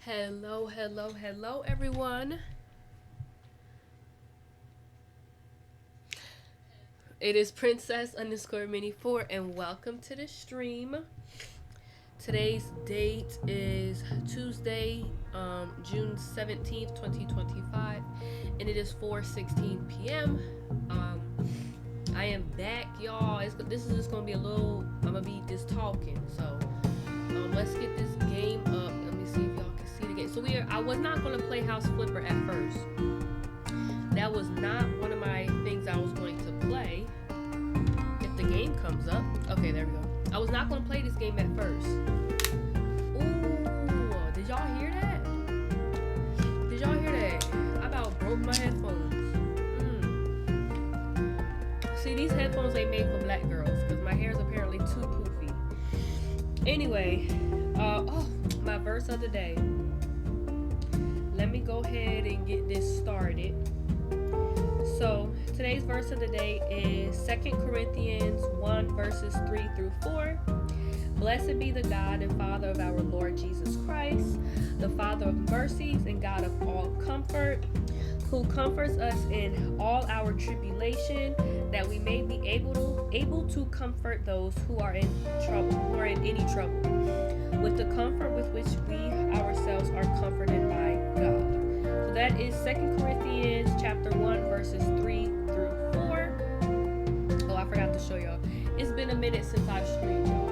Hello, hello, hello, everyone. It is Princess underscore mini 4, and welcome to the stream. Today's date is Tuesday, June 17th, 2025, and it is 4:16 p.m. Um, I am back, y'all. This is just gonna be a little. I'm gonna be just talking. So, let's get this game up. Let me see if y'all can see the game. So I was not gonna play House Flipper at first. That was not one of my things I was going to play. If the game comes up. Okay, there we go. I was not going to play this game at first. Ooh, did y'all hear that? Did y'all hear that? I about broke my headphones. See, these headphones ain't made for black girls because my hair is apparently too poofy. Anyway, my verse of the day. Let me go ahead and get this started. So, today's verse of the day is 2 Corinthians 1 verses 3 through 4. Blessed be the God and Father of our Lord Jesus Christ, the Father of mercies and God of all comfort, who comforts us in all our tribulation, that we may be able to comfort those who are in trouble, who are in any trouble, with the comfort with which we ourselves are comforted by God. So that is 2 Corinthians chapter 1 verses 3 through 4. Oh, I forgot to show y'all. It's been a minute since I've streamed, y'all.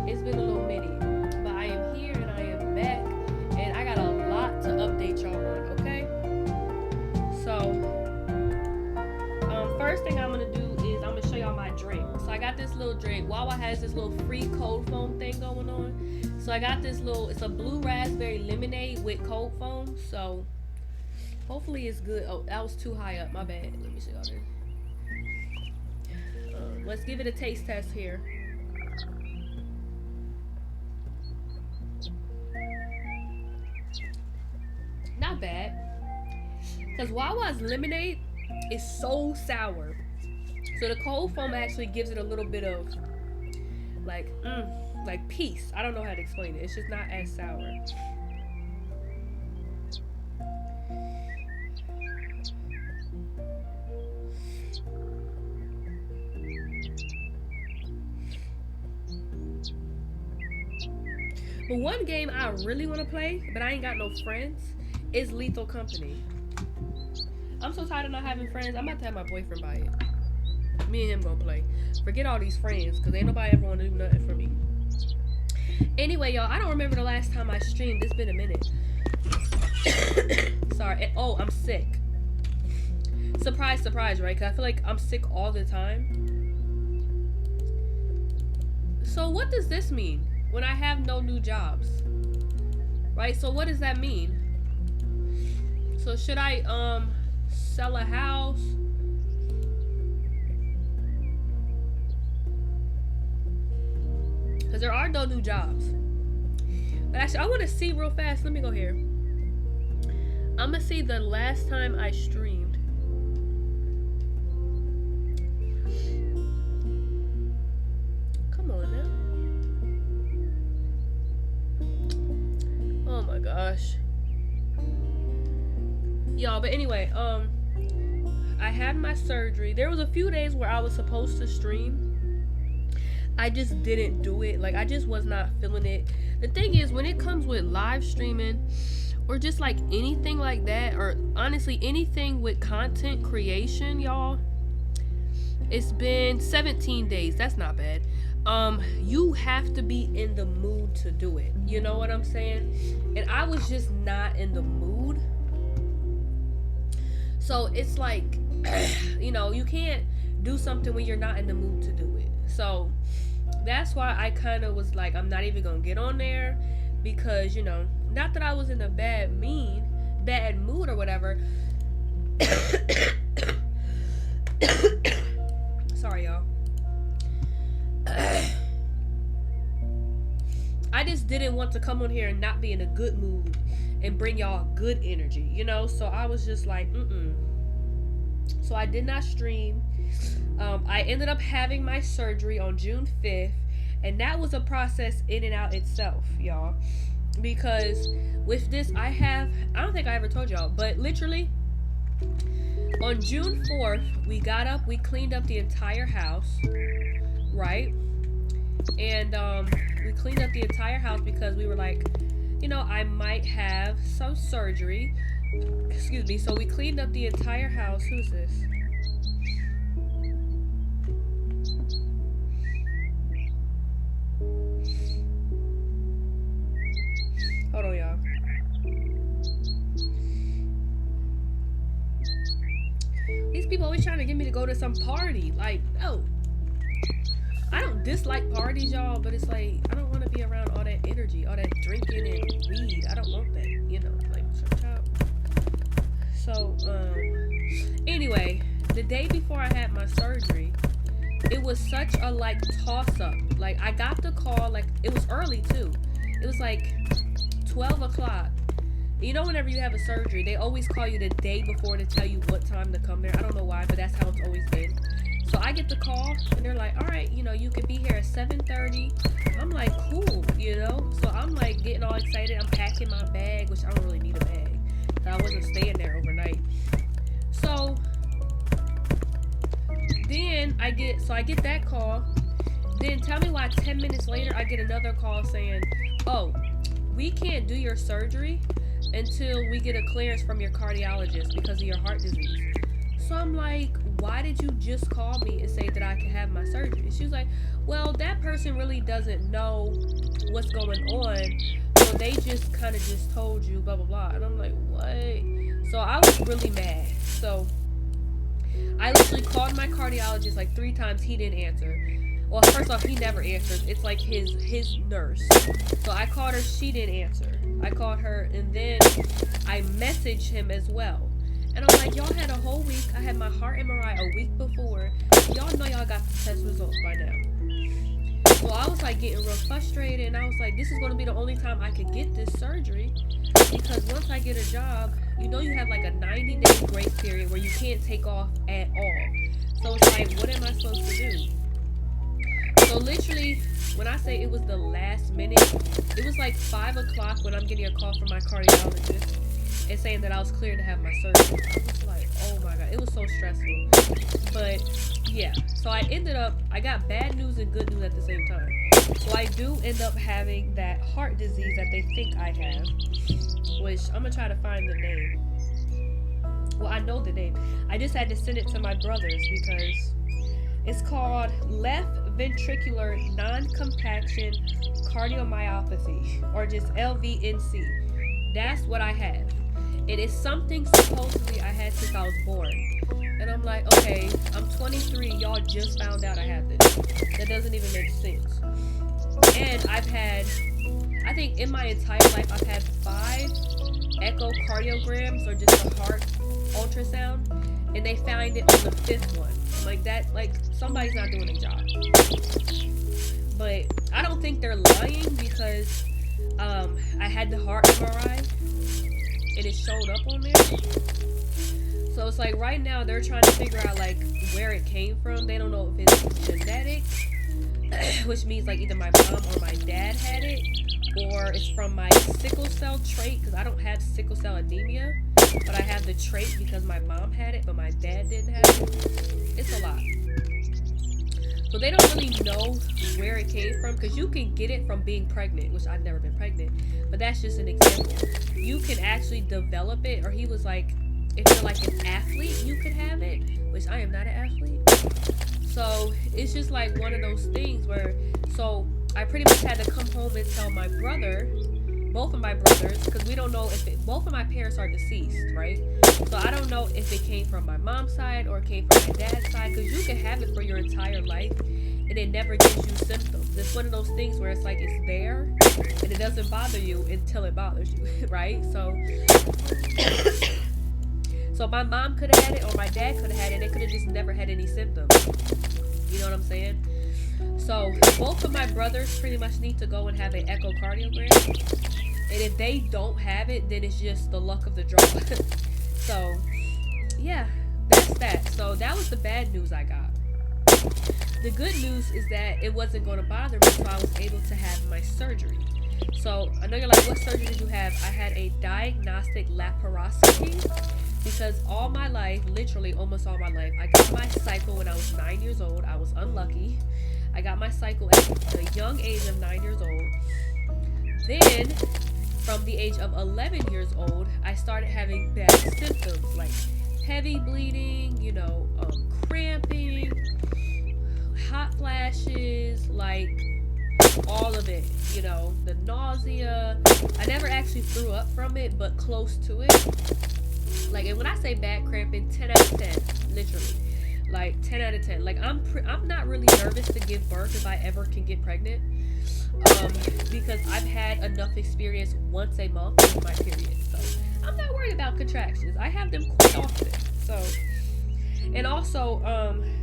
It's been a little minute. But I am here and I am back. And I got a lot to update y'all on, okay? So, first thing I'm going to do is I'm going to show y'all my drink. So I got this little drink. Wawa has this little free cold foam thing going on. So I got this it's a blue raspberry lemonade with cold foam. So hopefully it's good. Oh, that was too high up. My bad. Let me see all this. Let's give it a taste test here. Not bad. Because Wawa's lemonade is so sour. So the cold foam actually gives it a little bit of like peace. I don't know how to explain it. It's just not as sour. But one game I really want to play, but I ain't got no friends, is Lethal Company. I'm so tired of not having friends. I'm about to have my boyfriend buy it. Me and him gonna play. Forget all these friends, because ain't nobody ever want to do nothing for me. Anyway, y'all, I don't remember the last time I streamed. It's been a minute. Sorry. Oh, I'm sick. Surprise, surprise, right? Because I feel like I'm sick all the time. So what does this mean? When I have no new jobs, right? So what does that mean? So should I sell a house? Because there are no new jobs. But actually, I want to see real fast. Let me go here. I'm gonna see the last time I streamed. Come on now. Oh my gosh. y'all. But anyway, I had my surgery. There was a few days where I was supposed to stream. I just didn't do it. Like, I just was not feeling it. The thing is, when it comes with live streaming or just like anything like that, or honestly anything with content creation, y'all, it's been 17 days. That's not bad. You have to be in the mood to do it. You know what I'm saying? And I was just not in the mood. So it's like, you know, you can't do something when you're not in the mood to do it. So that's why I kind of was like, I'm not even gonna get on there, because, you know, not that I was in a bad mood or whatever. Sorry, y'all. I just didn't want to come on here and not be in a good mood and bring y'all good energy, you know? So I was just like, So I did not stream. I ended up having my surgery on June 5th, and that was a process in and out itself, y'all. Because with this, I don't think I ever told y'all, but literally on June 4th, we got up, we cleaned up the entire house, right? And we cleaned up the entire house because we were like, you know, I might have some surgery. Excuse me. So we cleaned up the entire house. Who's this? Hold on, y'all. These people always trying to get me to go to some party. Like, no. I don't dislike parties, y'all, but it's like, I don't want to be around all that energy, all that drinking and weed. I don't want that, you know, like, so, anyway, the day before I had my surgery, it was such a, like, toss-up. Like, I got the call, like, it was early, too. It was, like, 12 o'clock. You know, whenever you have a surgery, they always call you the day before to tell you what time to come there. I don't know why, but that's how it's always been. So I get the call, and they're like, all right, you know, you can be here at 7:30. I'm like, cool, you know? So I'm, like, getting all excited. I'm packing my bag, which I don't really need a bag. I wasn't staying there overnight. So then I get that call. Then tell me why 10 minutes later I get another call saying, oh, we can't do your surgery until we get a clearance from your cardiologist because of your heart disease. So I'm like, why did you just call me and say that I can have my surgery? She was like, well, that person really doesn't know what's going on, so they just kind of just told you, blah, blah, blah. And I'm like, what? So I was really mad. So I literally called my cardiologist like 3 times. He didn't answer. Well, first off, he never answers. It's like his nurse. So I called her. She didn't answer. I called her, and then I messaged him as well. And I'm like, y'all had a whole week. I had my heart MRI a week before. Y'all know y'all got the test results by now. So I was like getting real frustrated, and I was like, this is going to be the only time I could get this surgery, because once I get a job, you know, you have like a 90-day grace period where you can't take off at all. So it's like, what am I supposed to do? So literally, when I say it was the last minute, it was like 5 o'clock when I'm getting a call from my cardiologist and saying that I was cleared to have my surgery. I was like, oh my god, it was so stressful. But yeah, so I got bad news and good news at the same time. So I do end up having that heart disease that they think I have, which I'm gonna try to find the name. Well, I know the name. I just had to send it to my brothers because it's called left ventricular non-compaction cardiomyopathy, or just LVNC. That's what I have. It is something supposedly I had since I was born. And I'm like, okay, I'm 23. Y'all just found out I have this. That doesn't even make sense. And I've had, I think in my entire life, I've had 5 echocardiograms, or just a heart ultrasound. And they find it on the 5th one. Like that, like somebody's not doing their job. But I don't think they're lying, because I had the heart MRI and it showed up on there. So it's like right now they're trying to figure out like where it came from. They don't know if it's genetic, which means like either my mom or my dad had it, or it's from my sickle cell trait, because I don't have sickle cell anemia. but I have the trait because my mom had it, but my dad didn't have it. It's a lot. So they don't really know where it came from because you can get it from being pregnant, which I've never been pregnant, but that's just an example. You can actually develop it, or he was like, if you're like an athlete, you could have it, which I am not an athlete. So it's just like one of those things where, so I pretty much had to come home and tell my brother, both of my brothers, because we don't know if it, both of my parents are deceased, right? So I don't know if it came from my mom's side or it came from my dad's side, because you can have it for your entire life and it never gives you symptoms. It's one of those things where it's like it's there and it doesn't bother you until it bothers you, right? So so my mom could have had it or my dad could have had it and they could have just never had any symptoms. You know what I'm saying? So both of my brothers pretty much need to go and have an echocardiogram. And if they don't have it, then it's just the luck of the draw. So yeah, that's that. So that was the bad news I got. The good news is that it wasn't going to bother me, so I was able to have my surgery. So I know you're like, what surgery did you have? I had a diagnostic laparoscopy because all my life, literally almost all my life, I got my cycle when I was 9 years old. I was unlucky. I got my cycle at the young age of 9 years old. Then, from the age of 11 years old, I started having bad symptoms like heavy bleeding, cramping, hot flashes, like all of it, the nausea. I never actually threw up from it, but close to it. Like, and when I say bad cramping, 10 out of 10, literally. Like 10 out of 10. Like I'm not really nervous to give birth if I ever can get pregnant, because I've had enough experience once a month with my period. So I'm not worried about contractions. I have them quite often. So, and also,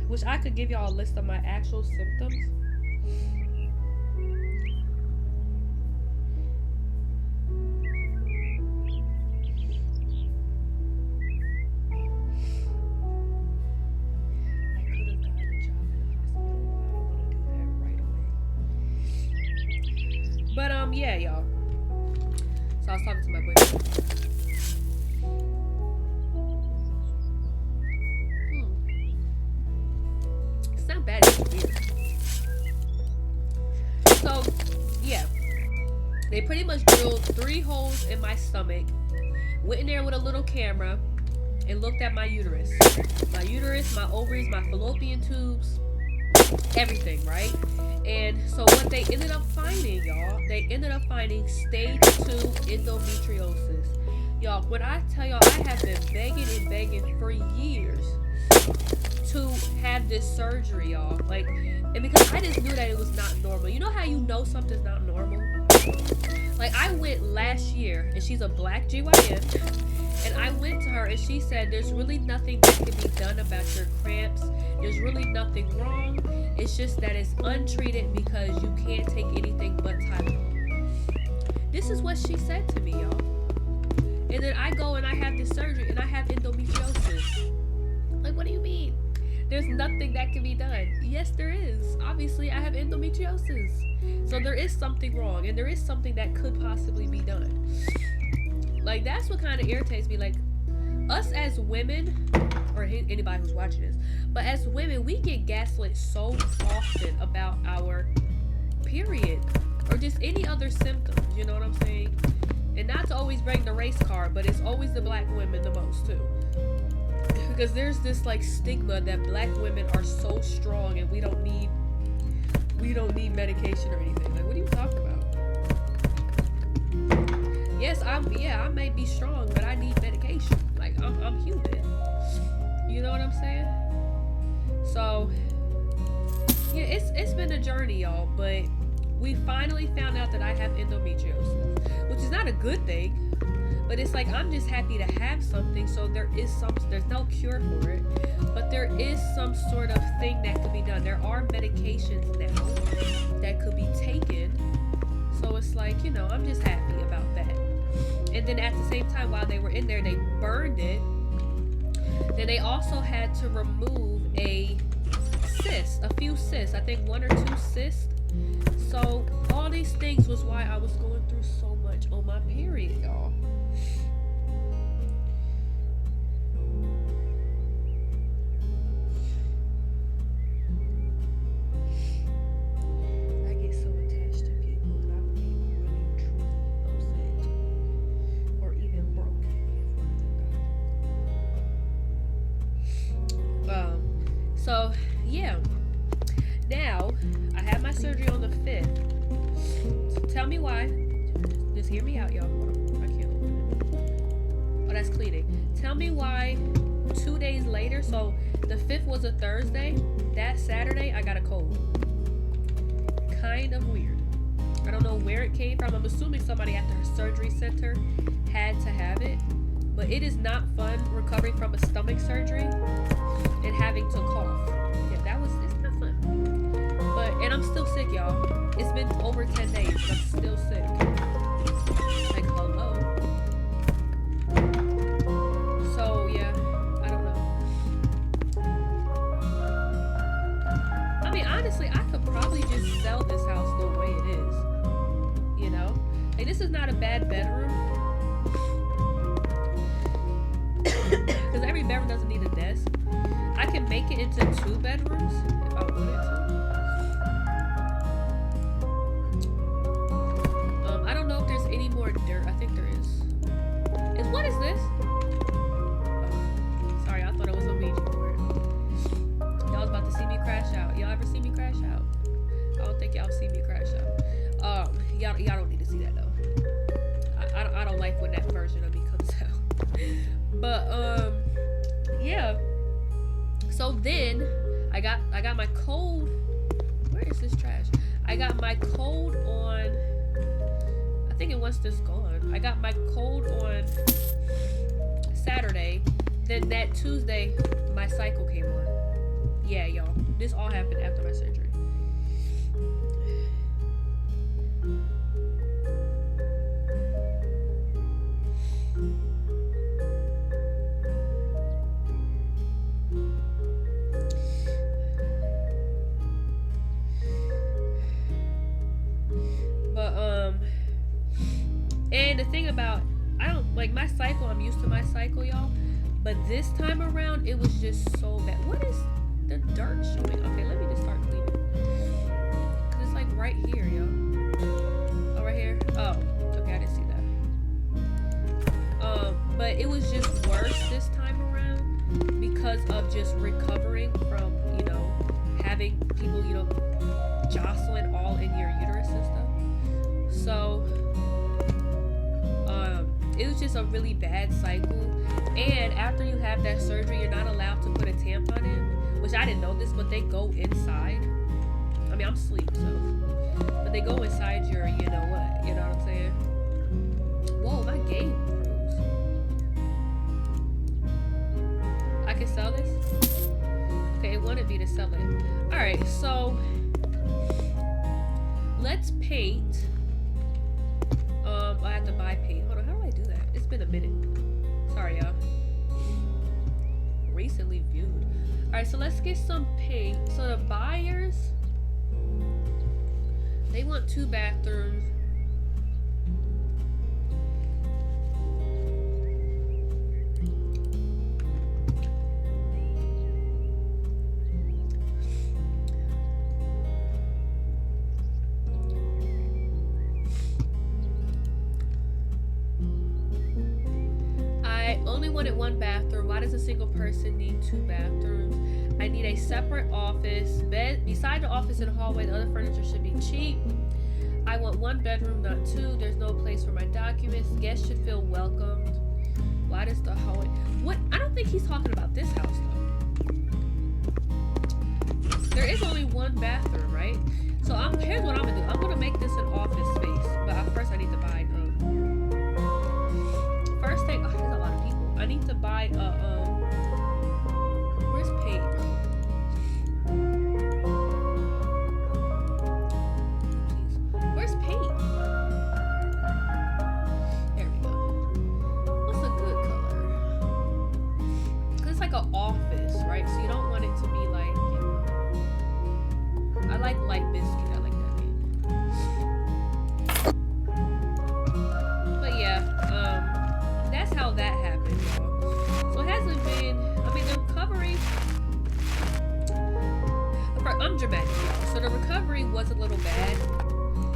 which I could give y'all a list of my actual symptoms. But yeah, y'all. So I was talking to my boyfriend. It's not bad, it's weird. So yeah, they pretty much drilled 3 holes in my stomach, went in there with a little camera, and looked at my uterus, my ovaries, my fallopian tubes, everything, right? And so what they ended up finding, y'all, they ended up finding stage 2 endometriosis. Y'all, when I tell y'all, I have been begging for years to have this surgery, y'all. Like, and because I just knew that it was not normal. You know how you know something's not normal? Like, I went last year, and she's a black GYN, and I went to her, and she said, there's really nothing that can be done about your cramps. There's really nothing wrong. It's just that it's untreated because you can't take anything but Tylenol. This is what she said to me, y'all. And then I go and I have this surgery, and I have endometriosis. Like, what do you mean? There's nothing that can be done. Yes, there is. Obviously, I have endometriosis. So there is something wrong, and there is something that could possibly be done. Like, that's what kind of irritates me. Like, us as women, or anybody who's watching this, but as women, we get gaslit so often about our period or just any other symptoms, you know what I'm saying? And not to always bring the race card, but it's always the black women the most too. Because there's this like stigma that black women are so strong and we don't need medication or anything. Like, what are you talking about? Yes, I may be strong, but I need medication. Like, I'm human. You know what I'm saying? So, yeah, it's been a journey, y'all, but we finally found out that I have endometriosis, which is not a good thing, but it's like, I'm just happy to have something. So there's no cure for it, but there is some sort of thing that could be done. There are medications now that could be taken. So it's like, I'm just happy about that. And then at the same time, while they were in there, they burned it. Then they also had to remove a few cysts, I think 1 or 2 cysts. So all these things was why I was going through so much on my period, y'all. So yeah. Now I had my surgery on the 5th. So tell me why. Just hear me out, y'all. Hold on. I can't open it. Oh, that's cleaning. Tell me why 2 days later, so the 5th was a Thursday, that Saturday I got a cold. Kind of weird. I don't know where it came from. I'm assuming somebody at the surgery center had to have it. But it is not fun recovering from a stomach surgery and having to cough. Yeah, it's not fun. And I'm still sick, y'all. It's been over 10 days, but I'm still sick. Like, hello. So, yeah, I don't know. I mean, honestly, I could probably just sell this house the way it is. You know? Like, this is not a bad bedroom. Because every bedroom doesn't need a desk. I can make it into 2 bedrooms if I wanted to. I don't know if there's any more dirt. I think there is. What is this? Oh, sorry, I thought it was a Ouija board. Y'all was about to see me crash out. Y'all ever see me crash out? I don't think y'all see me crash out. Y'all don't need to see that though. I don't like when that version of me comes out. But yeah. So then I got my cold. Where is this trash? I got my cold on. I think it was just gone. I got my cold on Saturday. Then that Tuesday, my cycle came on. Yeah, y'all. This all happened after my surgery. And the thing about, I don't, like my cycle, I'm used to my cycle, y'all. But this time around, it was just so bad. What is the dirt showing? Okay, let me just start cleaning. Cause it's like right here, y'all. Oh, right here? Oh, okay, I didn't see that. But it was just worse this time around because of just recovering from, you know, having people, you know, jostling all in your uterus and stuff. So, it was just a really bad cycle. And after you have that surgery, you're not allowed to put a tampon in, which I didn't know this, but they go inside. I mean, I'm asleep, so, but they go inside your, you know what, you know what I'm saying? Whoa, my game froze. I can sell this? Okay, it wanted me to sell it. All right, so let's paint. I have to buy paint. Hold on, how do I do that? It's been a minute. Sorry, y'all. Recently viewed. Alright, so let's get some paint. So the buyers, they want 2 bathrooms. Wanted 1 bathroom. Why does a single person need 2 bathrooms? I need a separate office. Bed beside the office and hallway. The other furniture should be cheap. I want 1 bedroom, not 2. There's no place for my documents. Guests should feel welcomed. Why does the hallway? What? I don't think he's talking about this house though. There is only 1 bathroom, right? So here's what I'm gonna do. I'm gonna make this an office space, but first I need to buy. First thing, there's a lot of people. I need to buy a, where's paint? Please. Where's paint? There we go. What's a good color? Cause it's like an office, right? So you don't want it to be like, you know, I like light biscuit. I like that name. But yeah, that's how that happened, y'all. So it hasn't been, I mean, the recovery, I'm dramatic, y'all. So the recovery was a little bad,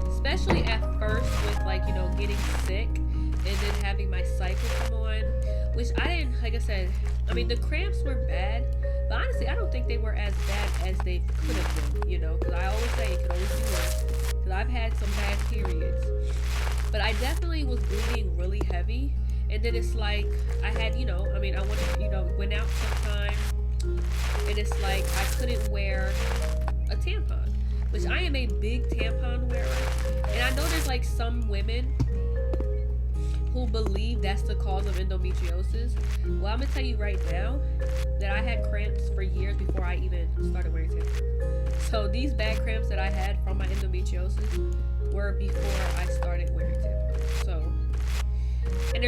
especially at first with, like, you know, getting sick and then having my cycle come on. which I didn't, like I said, I mean, the cramps were bad, but honestly, I don't think they were as bad as they could have been, you know, because I always say it could always be worse, because I've had some bad periods, but I definitely was bleeding really heavy, and then it's like, I had, you know, I mean, I wanted, you know, went out sometime, and it's like, I couldn't wear a tampon, which I am a big tampon wearer, and I know there's like some women who believe that's the cause of endometriosis. Well, I'm gonna tell you right now that I had cramps for years before I even started wearing tampons. So these bad cramps that I had from my endometriosis were before I started wearing tampons. So, and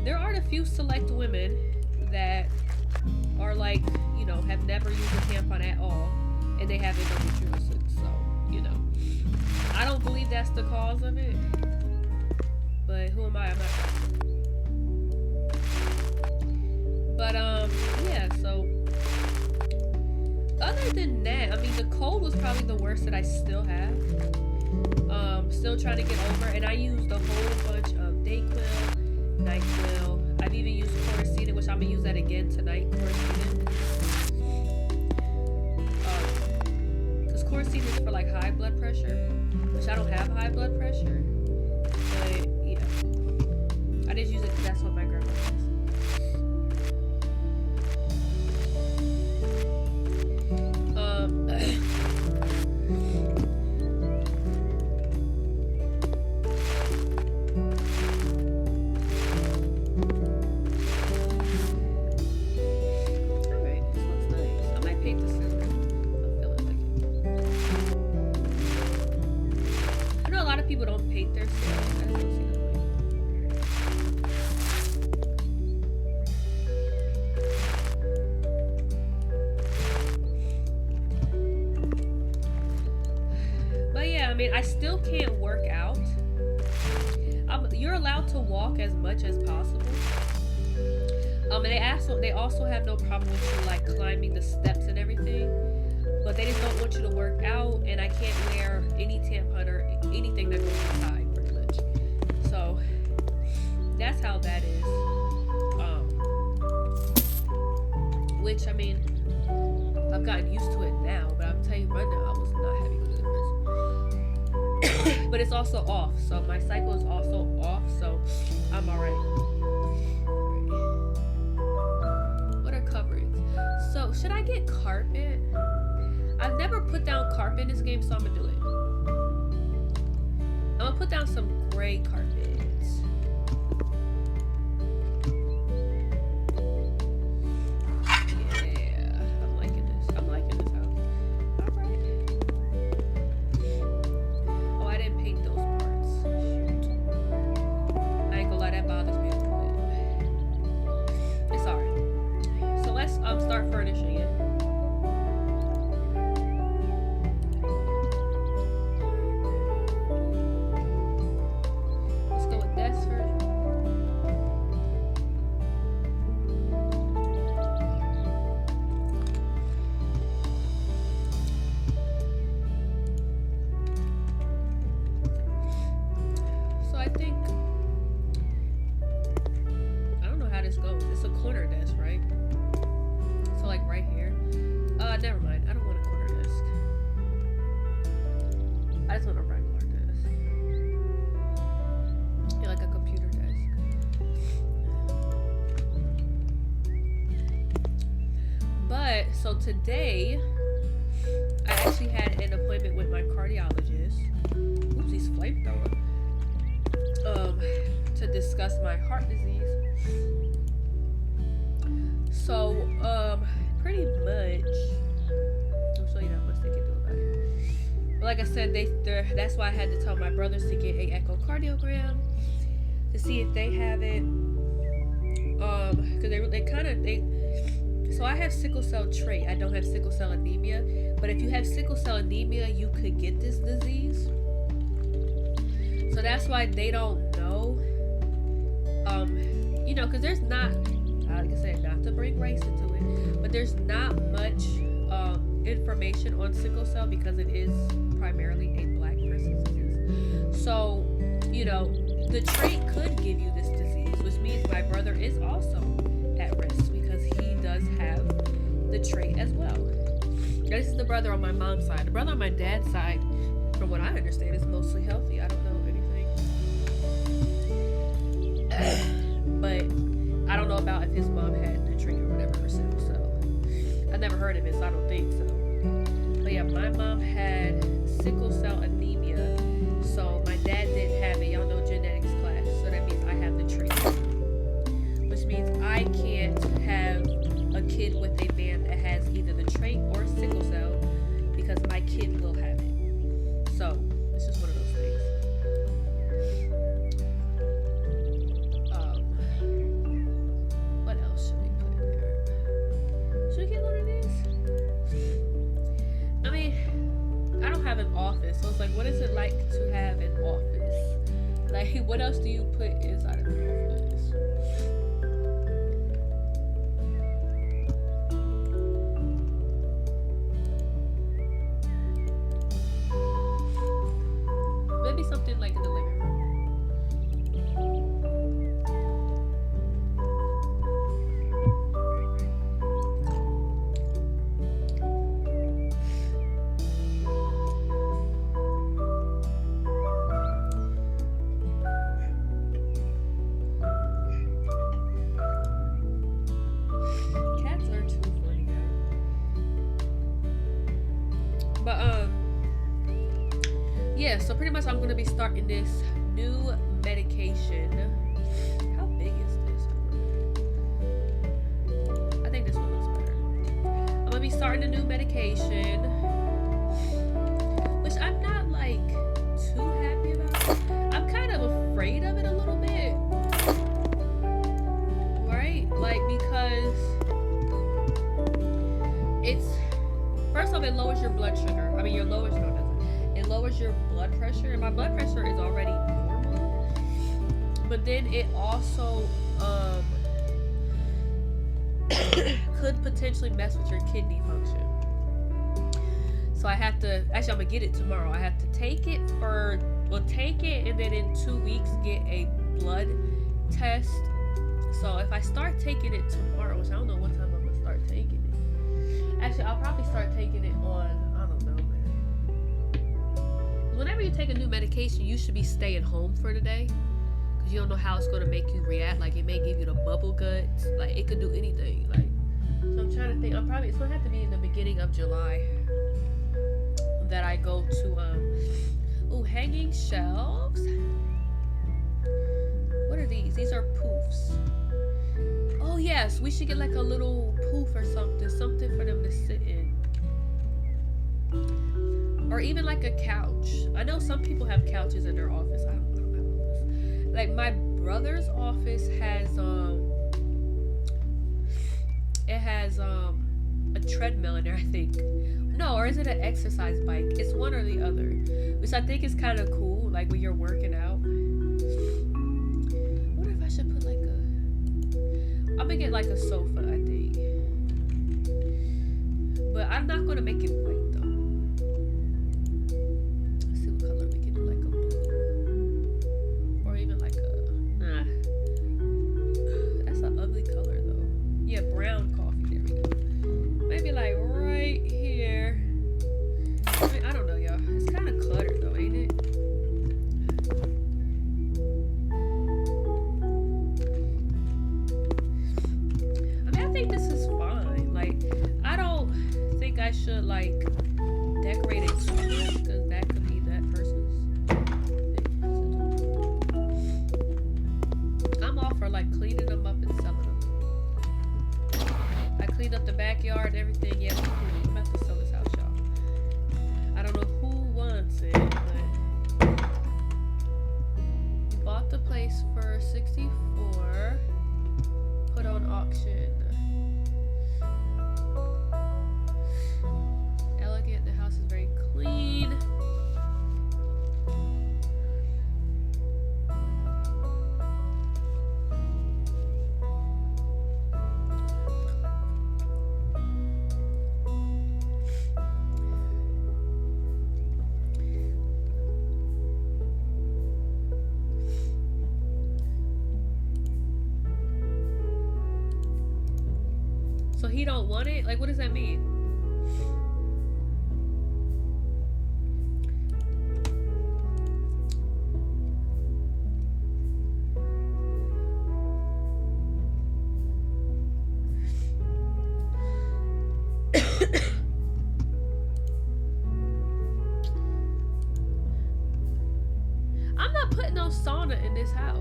there are a few select women that are like, you know, have never used a tampon at all, and they have endometriosis. So, you know, I don't believe that's the cause of it. But who am I? I'm not sure. But yeah, so other than that, I mean, the cold was probably the worst that I still have. Still trying to get over, and I used a whole bunch of Dayquil, NyQuil. I've even used Chlorocidin, which I'm gonna use that again tonight. Chlorocidin, because Chlorocidin is for like high blood pressure, which I don't have high blood pressure. But yeah, I just use it because that's what my grandma does. Alright, this looks nice. I might paint this silver. I'm feeling like it. I know a lot of people don't paint their silver. I just don't see the point. But yeah, I mean, I still can't work out. You're allowed to walk as much as possible. And they also have no problem with you like climbing the steps and everything, but they just don't want you to work out. And I can't wear any tampon or anything that goes inside, pretty much. So that's how that is. Which I mean, I've gotten used to it now, but I'm telling you right now, I was not having good. But it's also off, so my cycle is also off, so I'm alright. What are coverings? So should I get carpet? I've never put down carpet in this game, so I'm gonna do it. I'm gonna put down some gray carpets. Yeah, I'm liking this. I'm liking this house. Alright. Oh, I didn't paint those parts. Shoot. I ain't gonna lie, that bothers me a little bit. It's alright. So let's start furnishing it. Let's go with this first. So I think, I don't know how this goes. It's a corner desk, right? So like right here. Never mind. I don't want a corner desk. I just want a regular desk. Yeah, like a computer desk. But so today, I actually had an appointment with my cardiologist. Oopsies, flamethrower. To discuss my heart disease. So, pretty much, I'll show you how much they can do about it. But like I said, that's why I had to tell my brothers to get a echocardiogram to see if they have it. Because so I have sickle cell trait. I don't have sickle cell anemia. But if you have sickle cell anemia, you could get this disease. So that's why they don't know. You know, because there's not, like I said, not to bring race into it, but there's not much information on sickle cell because it is primarily a black person's disease. So, you know, the trait could give you this disease, which means my brother is also at risk because he does have the trait as well. This is the brother on my mom's side. The brother on my dad's side, from what I understand, is mostly healthy. I don't know anything. But I don't know about if his mom had the trait or whatever herself. So I never heard of it, so I don't think so. But yeah, my mom had sickle cell anemia. So my dad didn't have it. Y'all know genetics class. So that means I have the trait. Which means I can't have a kid with a man that has either the trait or sickle cell because my kid will have it. So it's just one of those things. What else should we put in there? Should we get one of these? I mean, I don't have an office, so it's like, what is it like to have an office? Like, what else do you put inside of an office? Maybe something like in the living room. Cats are too funny, guys. But yeah, so pretty much I'm gonna be starting this new medication. How big is this? I think this one looks better. I'm gonna be starting a new medication, which I'm not like too happy about. I'm kind of afraid of it a little bit, right? Like, because it's, first off, it lowers your blood sugar. I mean, your lowers, no, it doesn't. It lowers your blood pressure, and my blood pressure is already normal. But then it also could potentially mess with your kidney function. So I have to, actually I'm gonna get it tomorrow. I have to take it take it and then in 2 weeks get a blood test. So if I start taking it tomorrow, which I don't know what time I'm gonna start taking it. Actually, I'll probably start taking it on, I don't know, man. Whenever you take a new medication, you should be staying home for the day. Because you don't know how it's going to make you react. Like, it may give you the bubble guts. Like, it could do anything. Like, so I'm trying to think. It's going to have to be in the beginning of July that I go to, hanging shelves. What are these? These are poofs. Oh, yes. We should get like a little poof or something. Something for them to sit in. Or even like a couch. I know some people have couches in their office. I don't have this. Like my brother's office has a treadmill in there, I think. No, or is it an exercise bike? It's one or the other. Which I think is kind of cool, like when you're working out. I wonder if I should put like I'm gonna get like a sofa, I think. But I'm not gonna make it white though. Let's see what color we can do, like a blue. Or even like a, nah. That's an ugly color though. Yeah, brown coffee, there we go. Maybe like right here. I mean, I don't know, y'all. It's kind of cluttered though, ain't it? I think this is fine. Like, I don't think I should like decorate it too much because that could be that person's thing. I'm all for like cleaning them up and selling them. I cleaned up the backyard and everything. Yeah, I'm about to sell this house, y'all. I don't know who wants it, but we bought the place for $64. Put on auction. Elegant. The house is very clean. So he don't want it? Like, what does that mean? I'm not putting no sauna in this house.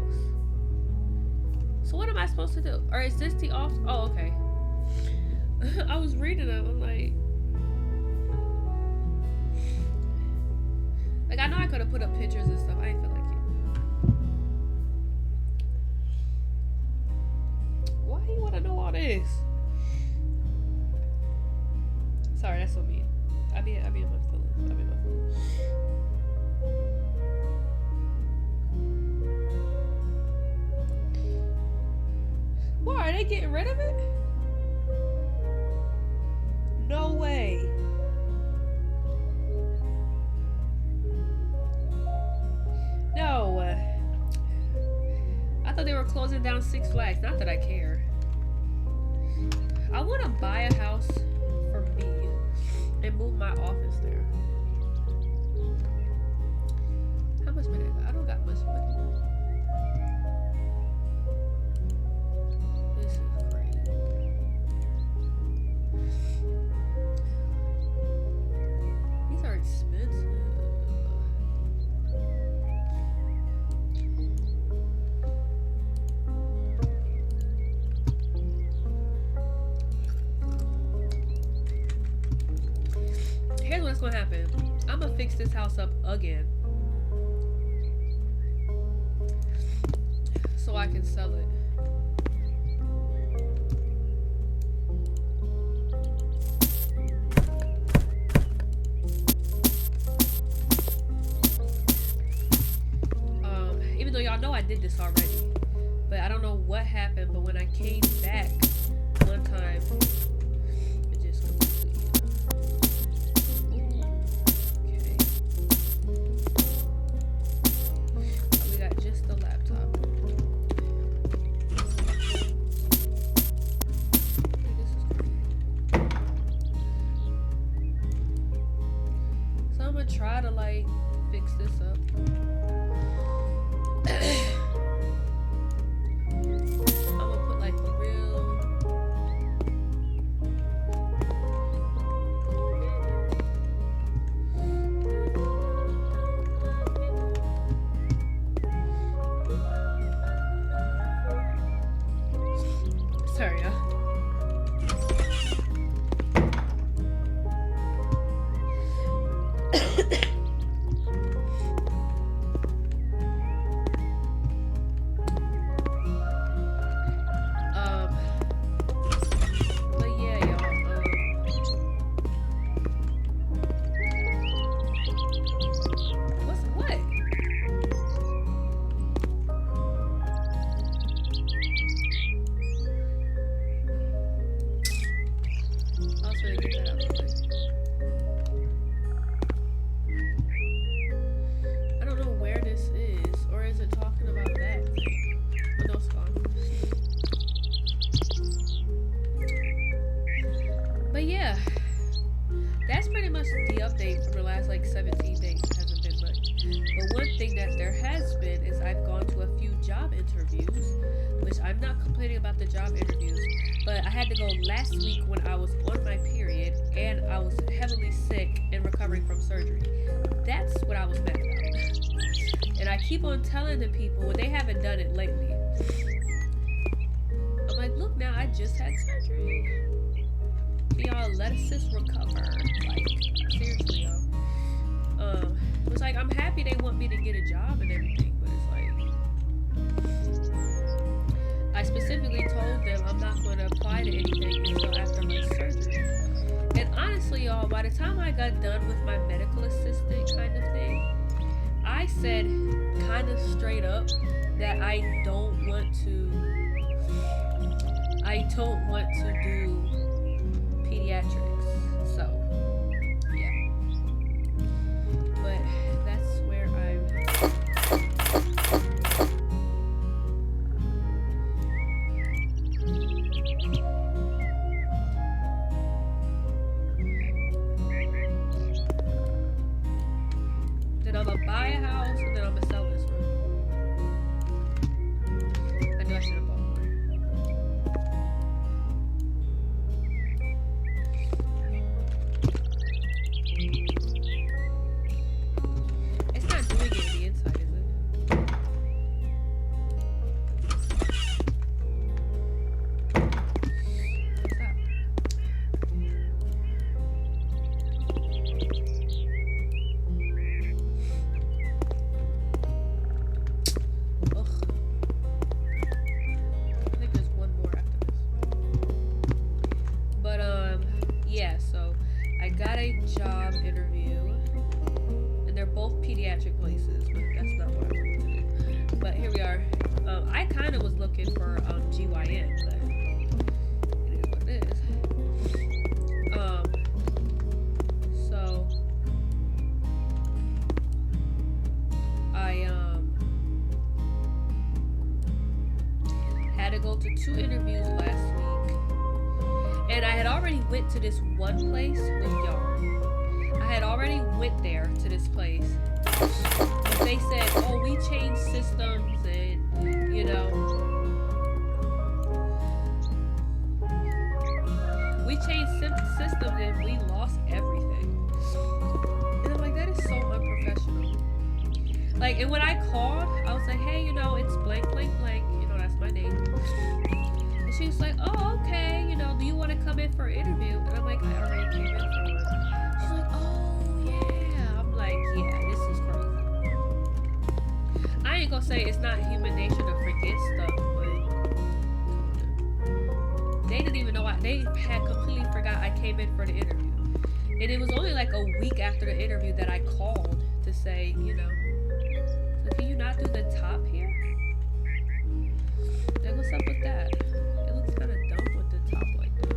So what am I supposed to do? Or is this the off? Oh, okay. I was reading it. I'm like I know I could have put up pictures and stuff. I ain't feel like it. Why you want to know all this? Sorry, that's so mean. I be in my feelings. I be in my feelings. Why are they getting rid of it? No way. No. I thought they were closing down Six Flags. Not that I care. I want to buy a house for me and move my office there. How much money I got? I don't got much money. This is crazy. These are expensive. Here's what's gonna happen. I'm gonna fix this house up again so I can sell it. Even though y'all know I did this already, but I don't know what happened. But when I came back one time, it just completely. Okay. We got just the laptop. This is great. So I'm gonna try to like fix this up. I'm gonna put like the real. Sorry, y'all. But yeah, y'all. What's what? I was gonna get that out of the way. I don't know where this is, or is it talking about that thing? Oh, no, it's gone. But yeah, that's pretty much the update from the last like 17 days. It hasn't been much. But one thing that there has been is I've gone to a few job interviews, which I'm not complaining about the job interviews, but I had to go last week when I was on my period and I was heavily sick and recovering from surgery. That's what I was mad about. And I keep on telling the people when they haven't done it lately. I'm like, look now, I just had surgery. Y'all, let us recover. Like, seriously, y'all. It's like I'm happy they want me to get a job and everything, but it's like I specifically told them I'm not going to apply to anything until after my surgery. And honestly, y'all, by the time I got done with my medical assistant kind of thing, I said kind of straight up that I don't want to do pediatrics. So yeah, but that's where I'm. yeah, so I got a job interview, and they're both pediatric places, but that's not what I wanted to do. But here we are. I kind of was looking for GYN, but it is what it is. So I had to go to 2 interviews last week, and I had already went to this one place with y'all. I had already went there to this place, but they said, "Oh, we changed systems, and you know, we changed systems, and we lost everything." And I'm like, that is so unprofessional. Like, and when I called, I was like, "Hey, you know, it's blank, blank, blank. You know, that's my name." And she was like, "Oh, okay. You know, do you want to come in for an interview?" And I'm like, "I already came in for one." She's like, "Oh, yeah." I'm like, "Yeah, this is crazy." I ain't gonna say it's not human nature to forget stuff, but they didn't even know they had completely forgot I came in for the interview. And it was only like a week after the interview that I called to say, you know, so can you not do the top here? Like, what's up with that? It looks kind of dumb with the top like that.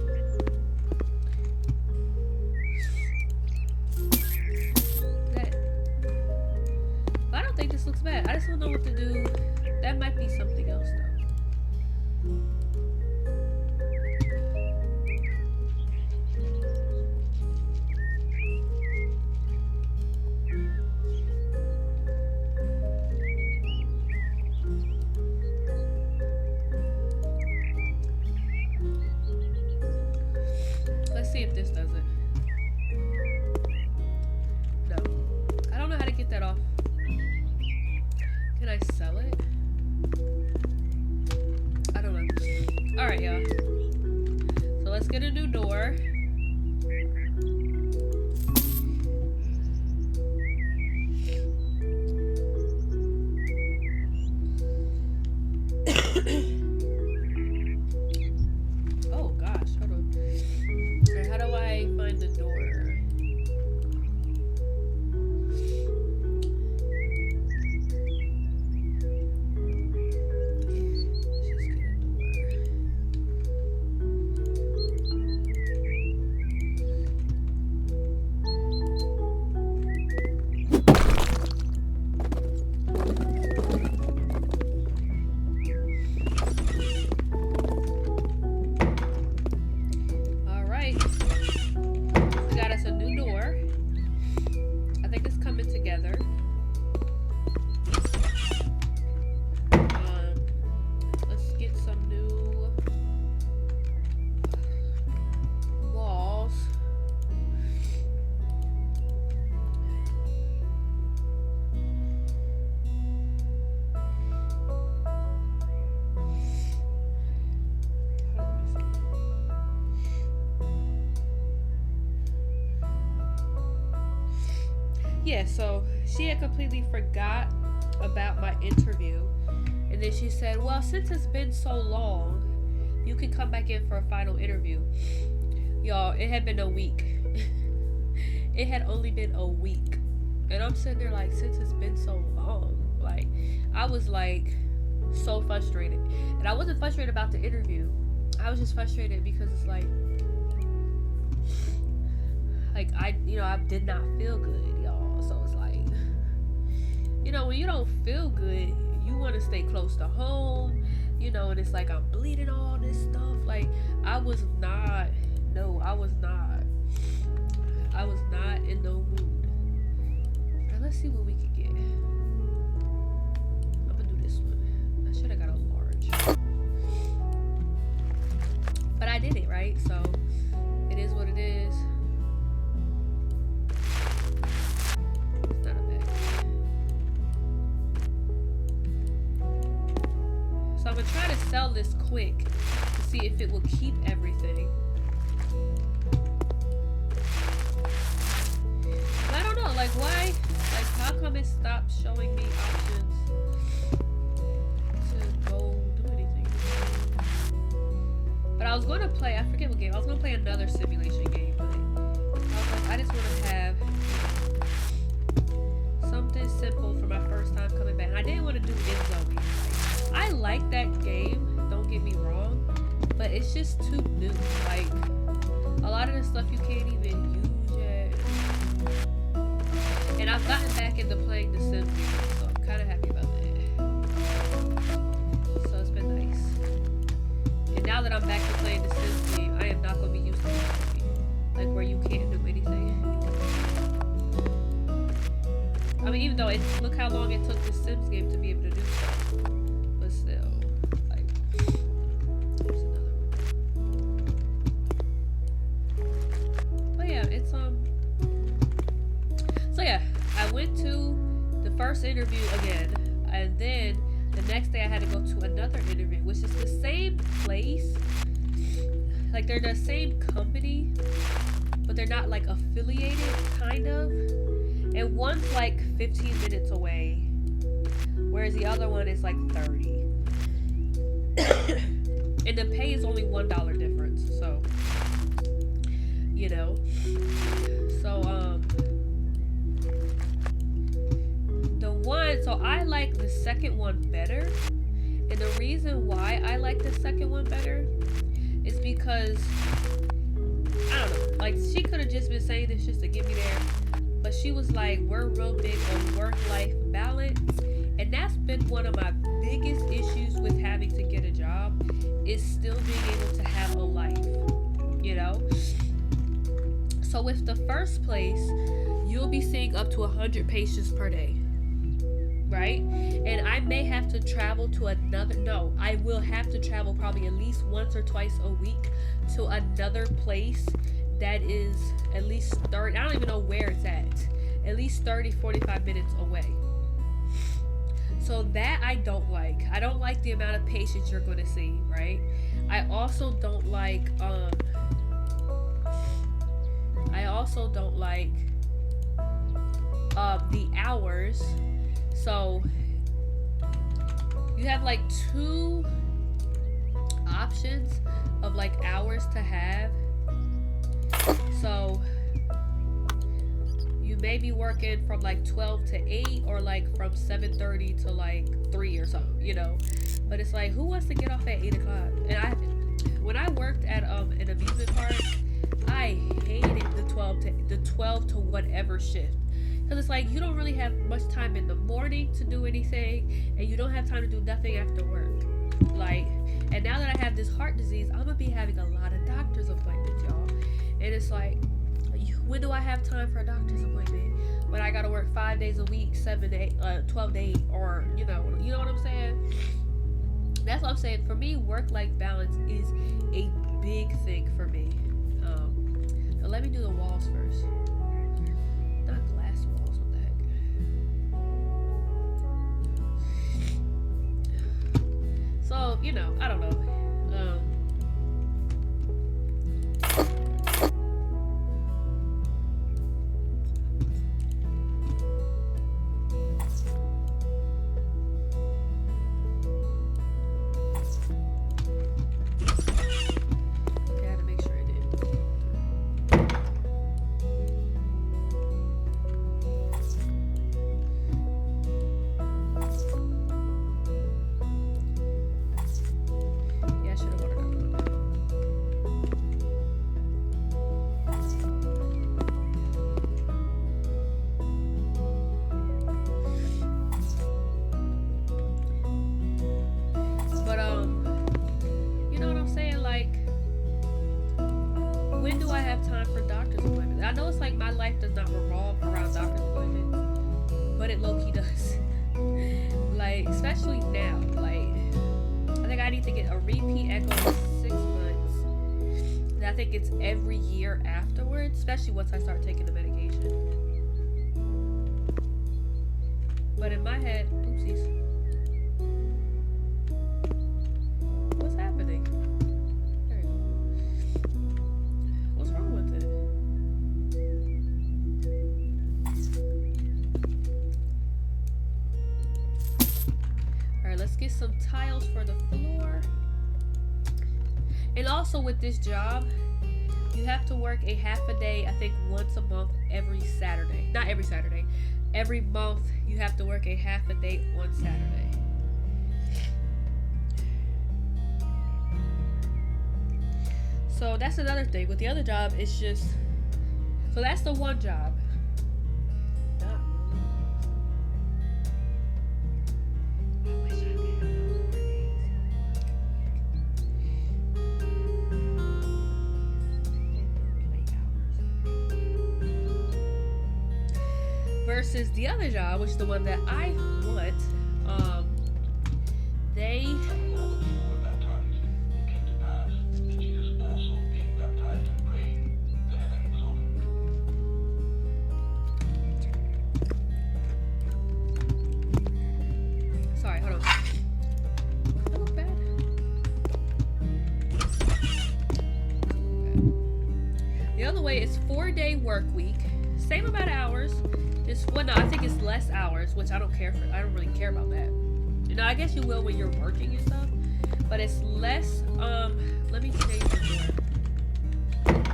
But I don't think this looks bad. I just don't know what to do. That might be something else though. See if this does it. No. I don't know how to get that off. Can I sell it? I don't know. Alright, y'all. So let's get a new door. Oh gosh, hold on. How do I find the door? Together. Let's get some new walls. Yeah, so she had completely forgot about my interview, and then she said, "Well, since it's been so long, you can come back in for a final interview." Y'all, it had been a week. It had only been a week, and I'm sitting there like, since it's been so long, like, I was like so frustrated. And I wasn't frustrated about the interview, I was just frustrated because it's like I did not feel good, y'all. So it's like, when you don't feel good, you want to stay close to home, and it's like I'm bleeding all this stuff. Like, I was not in no mood. Now let's see what we can get. I'm gonna do this one. I should have got a large, but I did it, right? So it is what it is. It's not a bad. So I'm gonna try to sell this quick to see if it will keep everything. But I don't know, like, why? Like, how come it stopped showing me options to go do anything? But I was going to play, I forget what game, I was going to play another simulation game, but I just want to have something simple for my first time coming back. I didn't want to do Inzoe. I like that game, don't get me wrong, but it's just too new. Like, a lot of the stuff you can't even use yet. And I've gotten back into playing The Sims games, so I'm kind of happy about that. So it's been nice. And now that I'm back to playing The Sims game, I am not going to be used to it. Like, where you can't do anything. I mean, even though look how long it took the Sims game to be able to do stuff. But still, like, there's another one. But yeah, it's so yeah, I went to the first interview again, and then the next day I had to go to another interview, which is the same place. Like, they're the same company, but they're not like affiliated, kind of. And one's like 15 minutes away, whereas the other one is like 30. And the pay is only $1 difference, so, you know. So, so I like the second one better. And the reason why I like the second one better is because, I don't know, like, she could have just been saying this just to get me there. But she was like, we're real big on work-life balance. And that's been one of my biggest issues with having to get a job, is still being able to have a life, you know? So with the first place, you'll be seeing up to 100 patients per day, right? And I may have to travel to I will have to travel probably at least once or twice a week to another place that is at least 30, I don't even know where it's at least 30-45 minutes away. So that I don't like. I don't like the amount of patients you're going to see, right? I also don't like the hours. So you have like 2 options of like hours to have. So you may be working from like 12 to 8, or like from 7:30 to like 3 or something, you know. But it's like, who wants to get off at 8 o'clock? And when I worked at an amusement park, I hated the 12 to whatever shift. Because it's like, you don't really have much time in the morning to do anything, and you don't have time to do nothing after work. Like, and now that I have this heart disease, I'm gonna be having a lot of doctor's appointments, y'all. And it's like, when do I have time for a doctor's appointment? When I gotta work 5 days a week, 7 to 8, 12 to 8, or you know what I'm saying? That's what I'm saying. For me, work-life balance is a big thing for me. So let me do the walls first. Not glass walls, what the heck? So, you know, I don't know. I know it's like my life does not revolve around doctor's appointments, but it low-key does. Like, especially now. Like, I think I need to get a repeat echo in 6 months. And I think it's every year afterwards, especially once I start taking the medication. But in my head, oopsies. What's happening? There we go. What's wrong with it? Let's get some tiles for the floor. And also with this job, You have to work a half a day, I think once a month, every Saturday. Not every Saturday. Every month you have to work a half a day on Saturday. So that's another thing. With the other job, it's just, so that's the one job. Versus the other job, which is the one that I want, they sorry, hold on. That look bad. The other way is 4-day work week, same amount of hours. Well, no, I think it's less hours, which I don't care for. I don't really care about that. You know, I guess you will when you're working and stuff, but it's less. Let me change the word.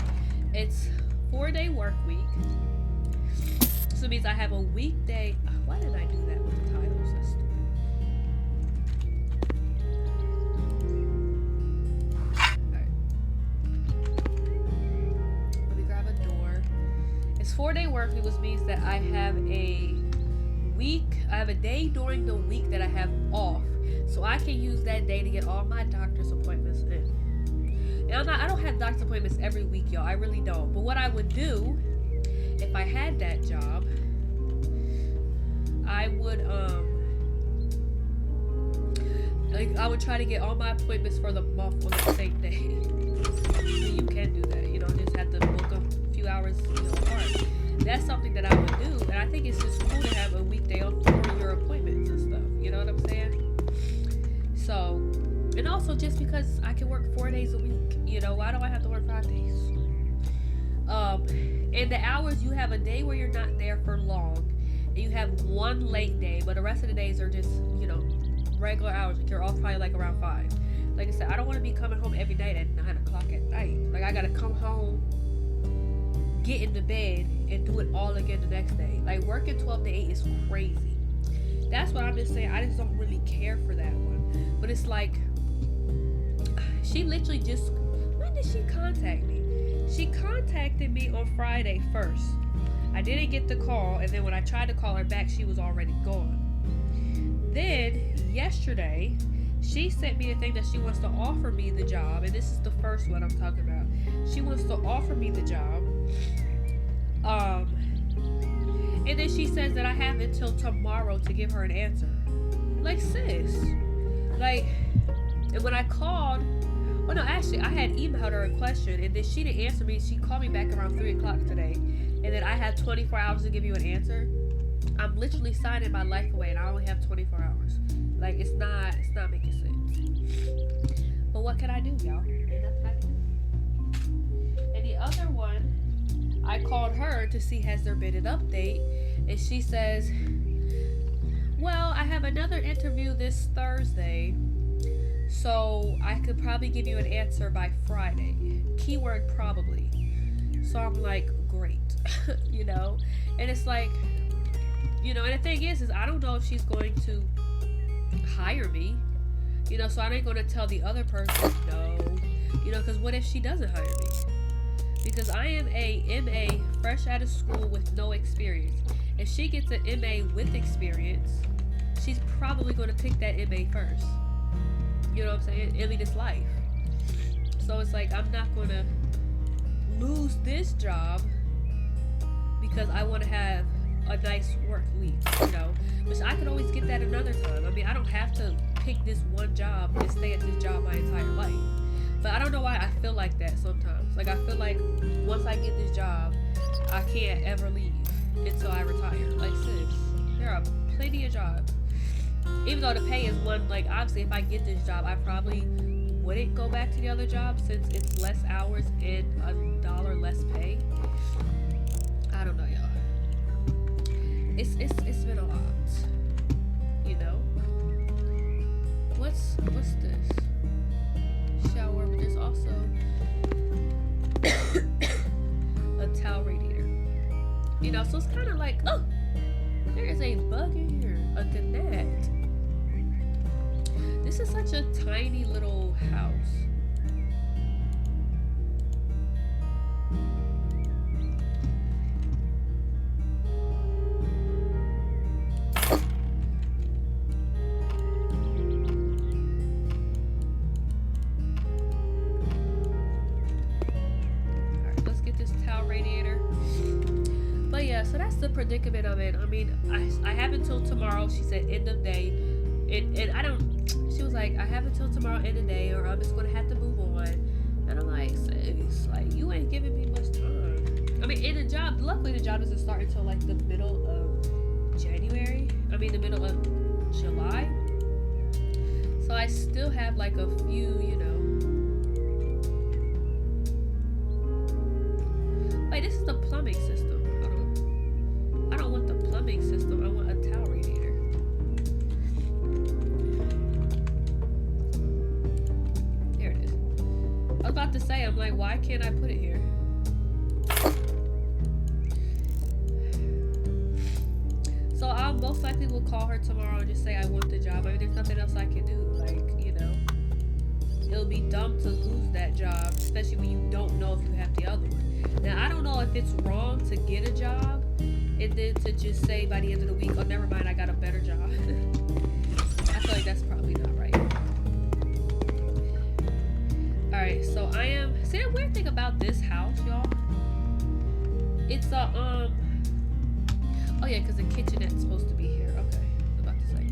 It's 4-day work week, so it means I have a weekday. Why did I do that with the titles? That's stupid. All right. Let me grab a door. It's 4-day work week, which means that I have a day during the week that I have off, so I can use that day to get all my doctor's appointments in. And I don't have doctor's appointments every week, y'all. I really don't. But what I would do if I had that job, I would try to get all my appointments for the month on the same day. So you can do that, you know, just have to book a few hours, you know, apart. That's something that I would do, and I think it's just cool to have a weekday off for your appointments and stuff. You know what I'm saying? So, and also just because I can work 4 days a week, you know, why do I have to work 5 days? And the hours, you have a day where you're not there for long, and you have one late day, but the rest of the days are just, you know, regular hours. You're off probably like around 5. Like I said, I don't want to be coming home every night at 9 o'clock at night. Like, I gotta come home, get into bed, and do it all again the next day. Like, working 12 to 8 is crazy. That's what I'm just saying. I just don't really care for that one. But it's like, she literally just, when did she contact me? She contacted me on Friday first. I didn't get the call, and then when I tried to call her back, she was already gone. Then, yesterday, she sent me a thing that she wants to offer me the job, and this is the first one I'm talking about. She wants to offer me the job. And then she says that I have until tomorrow to give her an answer. Like, sis. Like, and when I called, well, no, actually, I had emailed her a question, and then she didn't answer me. She called me back around 3 o'clock today, and then I had 24 hours to give you an answer. I'm literally signing my life away, and I only have 24 hours. Like, it's not making sense. But what can I do, y'all? Ain't nothing I can do. And the other one, I called her to see has there been an update, and she says, well, I have another interview this Thursday, so I could probably give you an answer by Friday. Keyword probably. So I'm like, great. You know? And it's like, you know, and the thing is I don't know if she's going to hire me, you know, so I ain't going to tell the other person no, you know, because what if she doesn't hire me? Because I am a MA fresh out of school with no experience. If she gets an MA with experience, she's probably going to pick that MA first. You know what I'm saying? I mean, it's life. So it's like, I'm not going to lose this job because I want to have a nice work week, you know, which I could always get that another time. I mean, I don't have to pick this one job and stay at this job my entire life. But I don't know why I feel like that sometimes. Like, I feel like once I get this job, I can't ever leave until I retire. Like, sis, there are plenty of jobs. Even though the pay is one, like, obviously, if I get this job, I probably wouldn't go back to the other job since it's less hours and $1 less pay. I don't know, y'all. It's been a lot, you know. What's this? Shower, but there's also You know, so it's kind of like, oh, there is a bug in here, a gnat. This is such a tiny little house. So that's the predicament of it. I mean, I have until tomorrow. She said end of day. And I don't, she was like, I have until tomorrow end of day or I'm just going to have to move on. And I'm like, sis, like, you ain't giving me much time. I mean, in the job, luckily the job doesn't start until like the middle of January. I mean, the middle of July. So I still have like a few, you know. Wait, this is the plumbing system. I don't want the plumbing system. I want a towel radiator. There it is. I was about to say, I'm like, why can't I put it here? So I most likely will call her tomorrow and just say I want the job. I mean, there's nothing else I can do. Like, you know, it'll be dumb to lose that job, especially when you don't know if you have the other one. Now, I don't know if it's wrong to get a job and then to just say by the end of the week, oh, never mind, I got a better job. I feel like that's probably not right. Alright, so I am... See, the weird thing about this house, y'all? It's a, oh yeah, because the kitchenette's supposed to be here. Okay, I was about to say.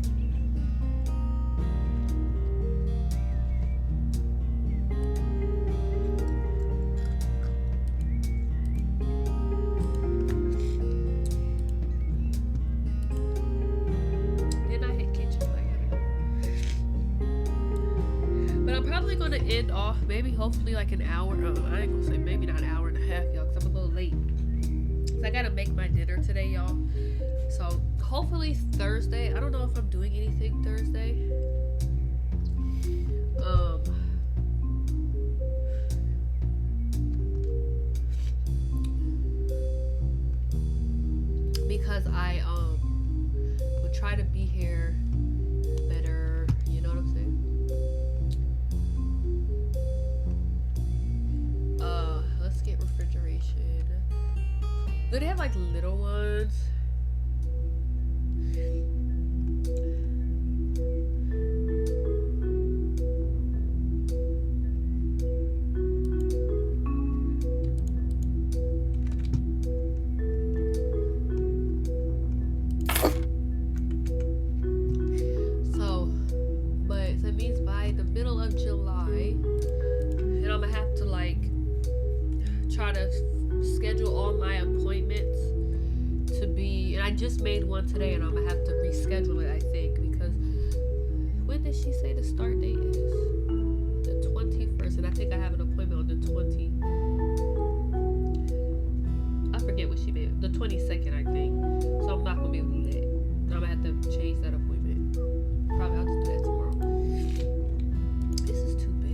Gonna end off maybe hopefully like an hour. I ain't gonna say maybe not an hour and a half, y'all, because I'm a little late. Cause I gotta make my dinner today, y'all. So hopefully Thursday. I don't know if I'm doing anything Thursday. Because I would try to be here better. You know what I'm saying? Let's get refrigeration. Do they have like little ones? So that means by the middle of July, and I'm gonna have to like try to schedule all my appointments to be, and I just made one today and I'm gonna have to reschedule it, I think, because when did she say the start date is? The 21st, and I think I have an appointment on the 20th. I forget what she made, the 22nd, I think. So I'm not gonna be able to do that. I'm gonna have to change that appointment. Probably I'll just do that tomorrow. This is too big.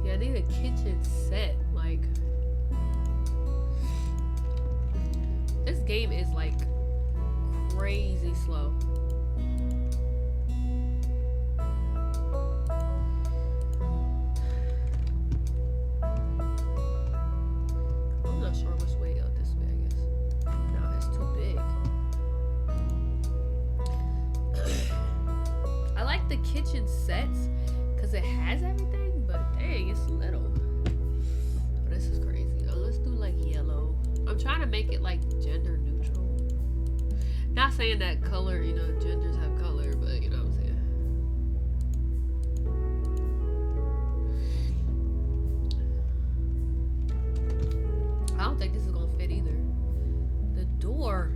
I need a kitchen set. Like, this game is like crazy slow. I'm not sure which way out. This way, I guess. No, it's too big. I like the kitchen sets because it has everything. But dang, it's little. Oh, this is crazy. Oh, let's do like yellow. I'm trying to make it like gender neutral. Not saying that color, you know, genders have color, but you know what I'm saying. I don't think this is gonna fit either. The door.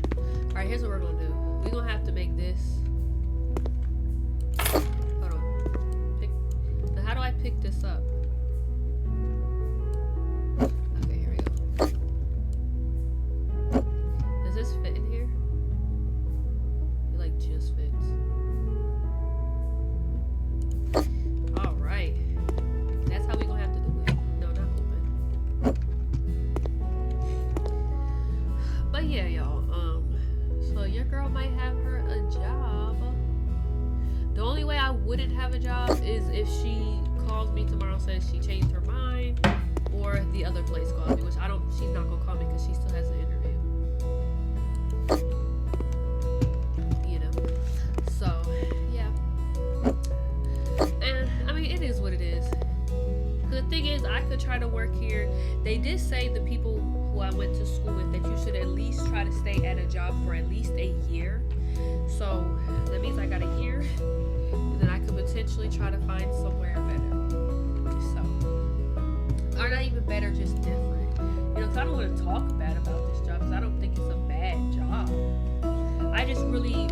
Alright, here's what we're gonna do. We're gonna have to make this. How do I pick this up? Okay, here we go. Does this fit in here? It like just fits. girl might have her a job. The only way I wouldn't have a job is if she calls me tomorrow and says she changed her mind, or the other place calls me, which I don't. She's not gonna call me because she still has an interview. You know. So yeah. And I mean, it is what it is. The thing is, I could try to work here. They did say, the people who I went to school with, that you should at least try to stay at a job for at least a year. So that means I got a year, and then I could potentially try to find somewhere better. So, or not even better, just different. You know, because I don't want to talk bad about this job, because I don't think it's a bad job. I just really,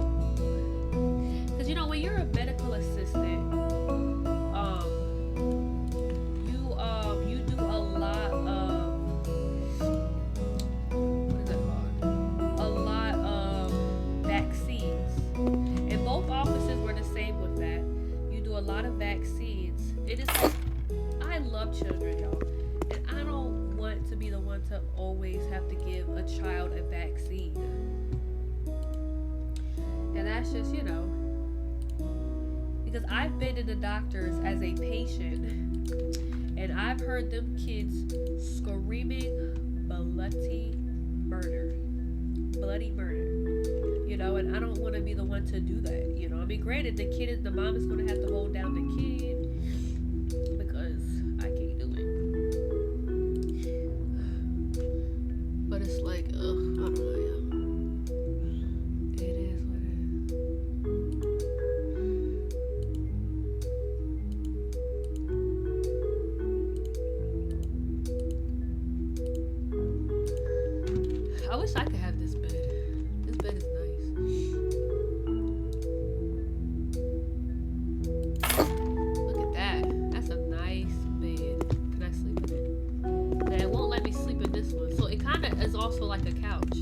because you know, when you're a medical assistant, you do a lot of, what is it called? A lot of vaccines. And both offices were the same with that. You do a lot of vaccines. It is like, I love children, y'all, and I don't want to be the one to always have to give a child a vaccine. And that's just, you know, because I've been in the doctors as a patient, and I've heard them kids screaming bloody murder. Bloody murder. You know, and I don't want to be the one to do that. You know, I mean, granted, the mom is going to have to hold down the kid, because I can't do it. But it's like, ugh, I don't know. It is what it is. I wish I could have this bed. This bed is nice. Look at that. That's a nice bed. Can I sleep in it? Now, it won't let me sleep in this one. So it kind of is also like a couch.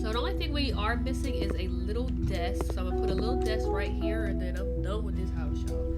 So the only thing we are missing is a little desk. So I'm going to put a little desk right here, and then I'm done with this house, y'all.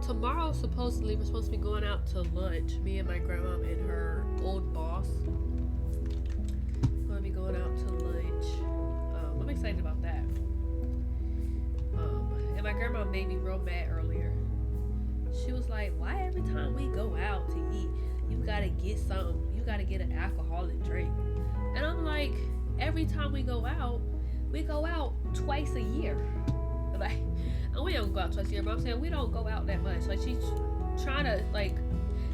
Tomorrow, supposedly, we're supposed to be going out to lunch. Me and my grandma and her old boss. We're going to be going out to lunch. I'm excited about that. And my grandma made me real mad earlier. She was like, why every time we go out to eat, you got to get something. You got to get an alcoholic drink. And I'm like, every time we go out twice a year. Like, and we don't go out twice a year, but I'm saying we don't go out that much. Like, she's trying to, like,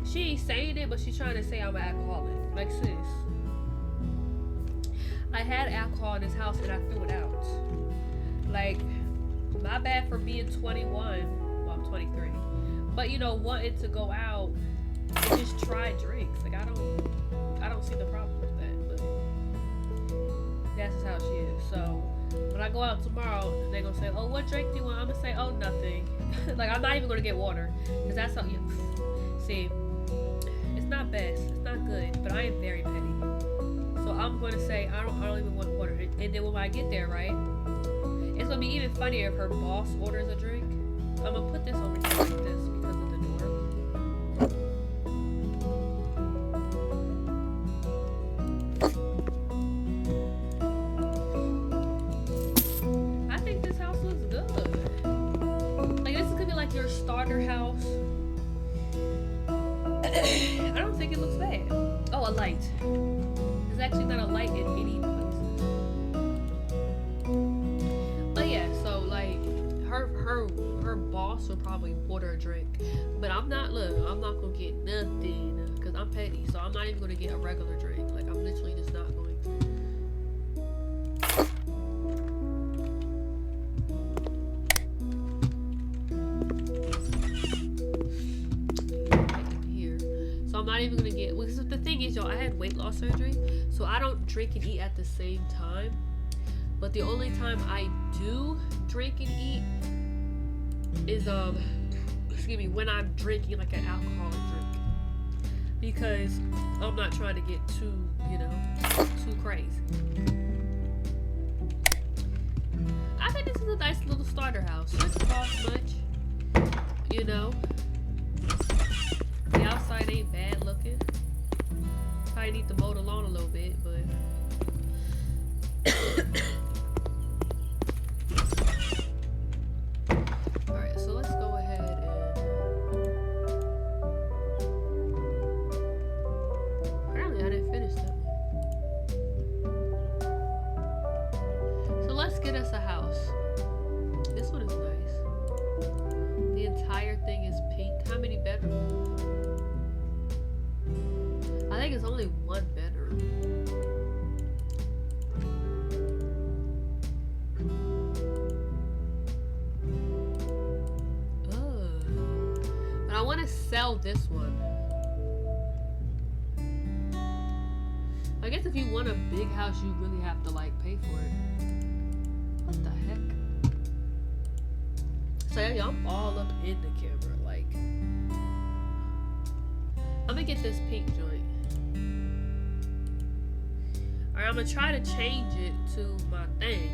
she ain't saying it, but she's trying to say I'm an alcoholic. Like, sis, I had alcohol in this house and I threw it out. Like, my bad for being 21. Well, I'm 23. But, you know, wanting to go out and just try drinks. Like, I don't see the problem with that. But that's just how she is. So when I go out tomorrow, they're gonna say, oh, what drink do you want? I'm gonna say, oh, nothing. Like, I'm not even gonna get water, because that's something. See, it's not best, it's not good, but I am very petty. So I'm gonna say I don't even want water. And then when I get there, right, it's gonna be even funnier if her boss orders a drink. I'm gonna put this over here like this because of the door. I think this house looks good. Like, this could be like your starter house. I don't think it looks bad. Oh, a light. There's actually not a light in any places. But yeah, so like her boss will probably order a drink. But I'm not gonna get nothing. petty, so I'm not even gonna get a regular drink. Like, I'm literally just not going to. Here. So I'm not even gonna get, because the thing is, y'all, I had weight loss surgery, so I don't drink and eat at the same time. But the only time I do drink and eat is excuse me, when I'm drinking like an alcoholic drink, because I'm not trying to get too, you know, too crazy. I think this is a nice little starter house. It doesn't cost much, you know. The outside ain't bad looking. Probably need to mow the lawn a little bit, but alright, so let's go ahead and apparently I didn't finish that one. So let's get us a house. This one is nice. The entire thing is pink. How many bedrooms? I think it's only one bedroom. But I want to sell this one. I guess if you want a big house, you really have to like pay for it. What the heck? So yeah, I'm all up in the camera. Like, I'm gonna get this pink joint. Alright, I'm gonna try to change it to my thing.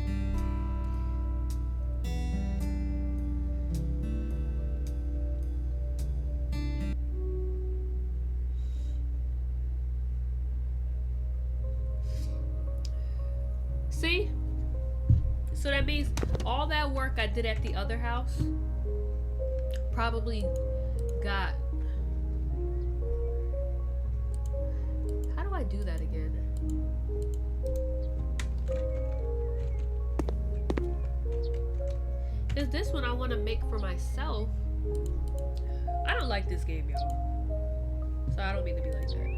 See? So that means all that work I did at the other house probably got... How do I do that again? Because this one I want to make for myself. I don't like this game, y'all. So I don't mean to be like that.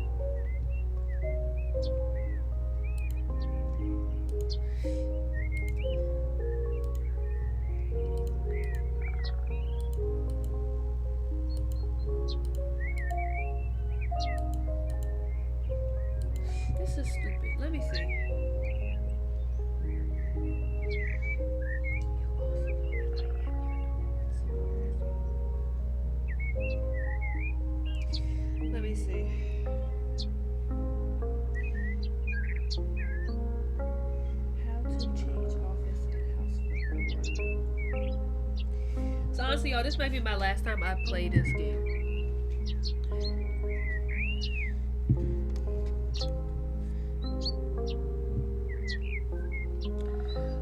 This is stupid. Let me see. Let me see. How to change office and house. So honestly, y'all, this might be my last time I play this game.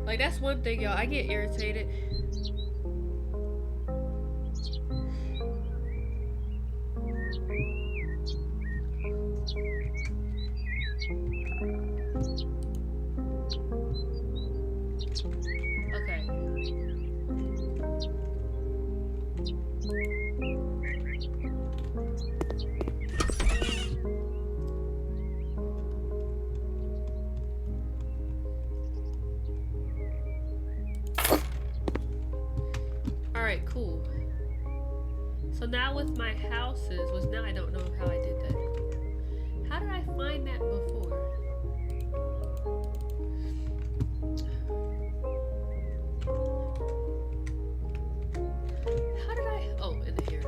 Like, that's one thing, y'all. I get irritated. Okay. Alright, cool. So now with my houses, which now I don't know how I did that. How did I find that before? How did I... Oh, in here.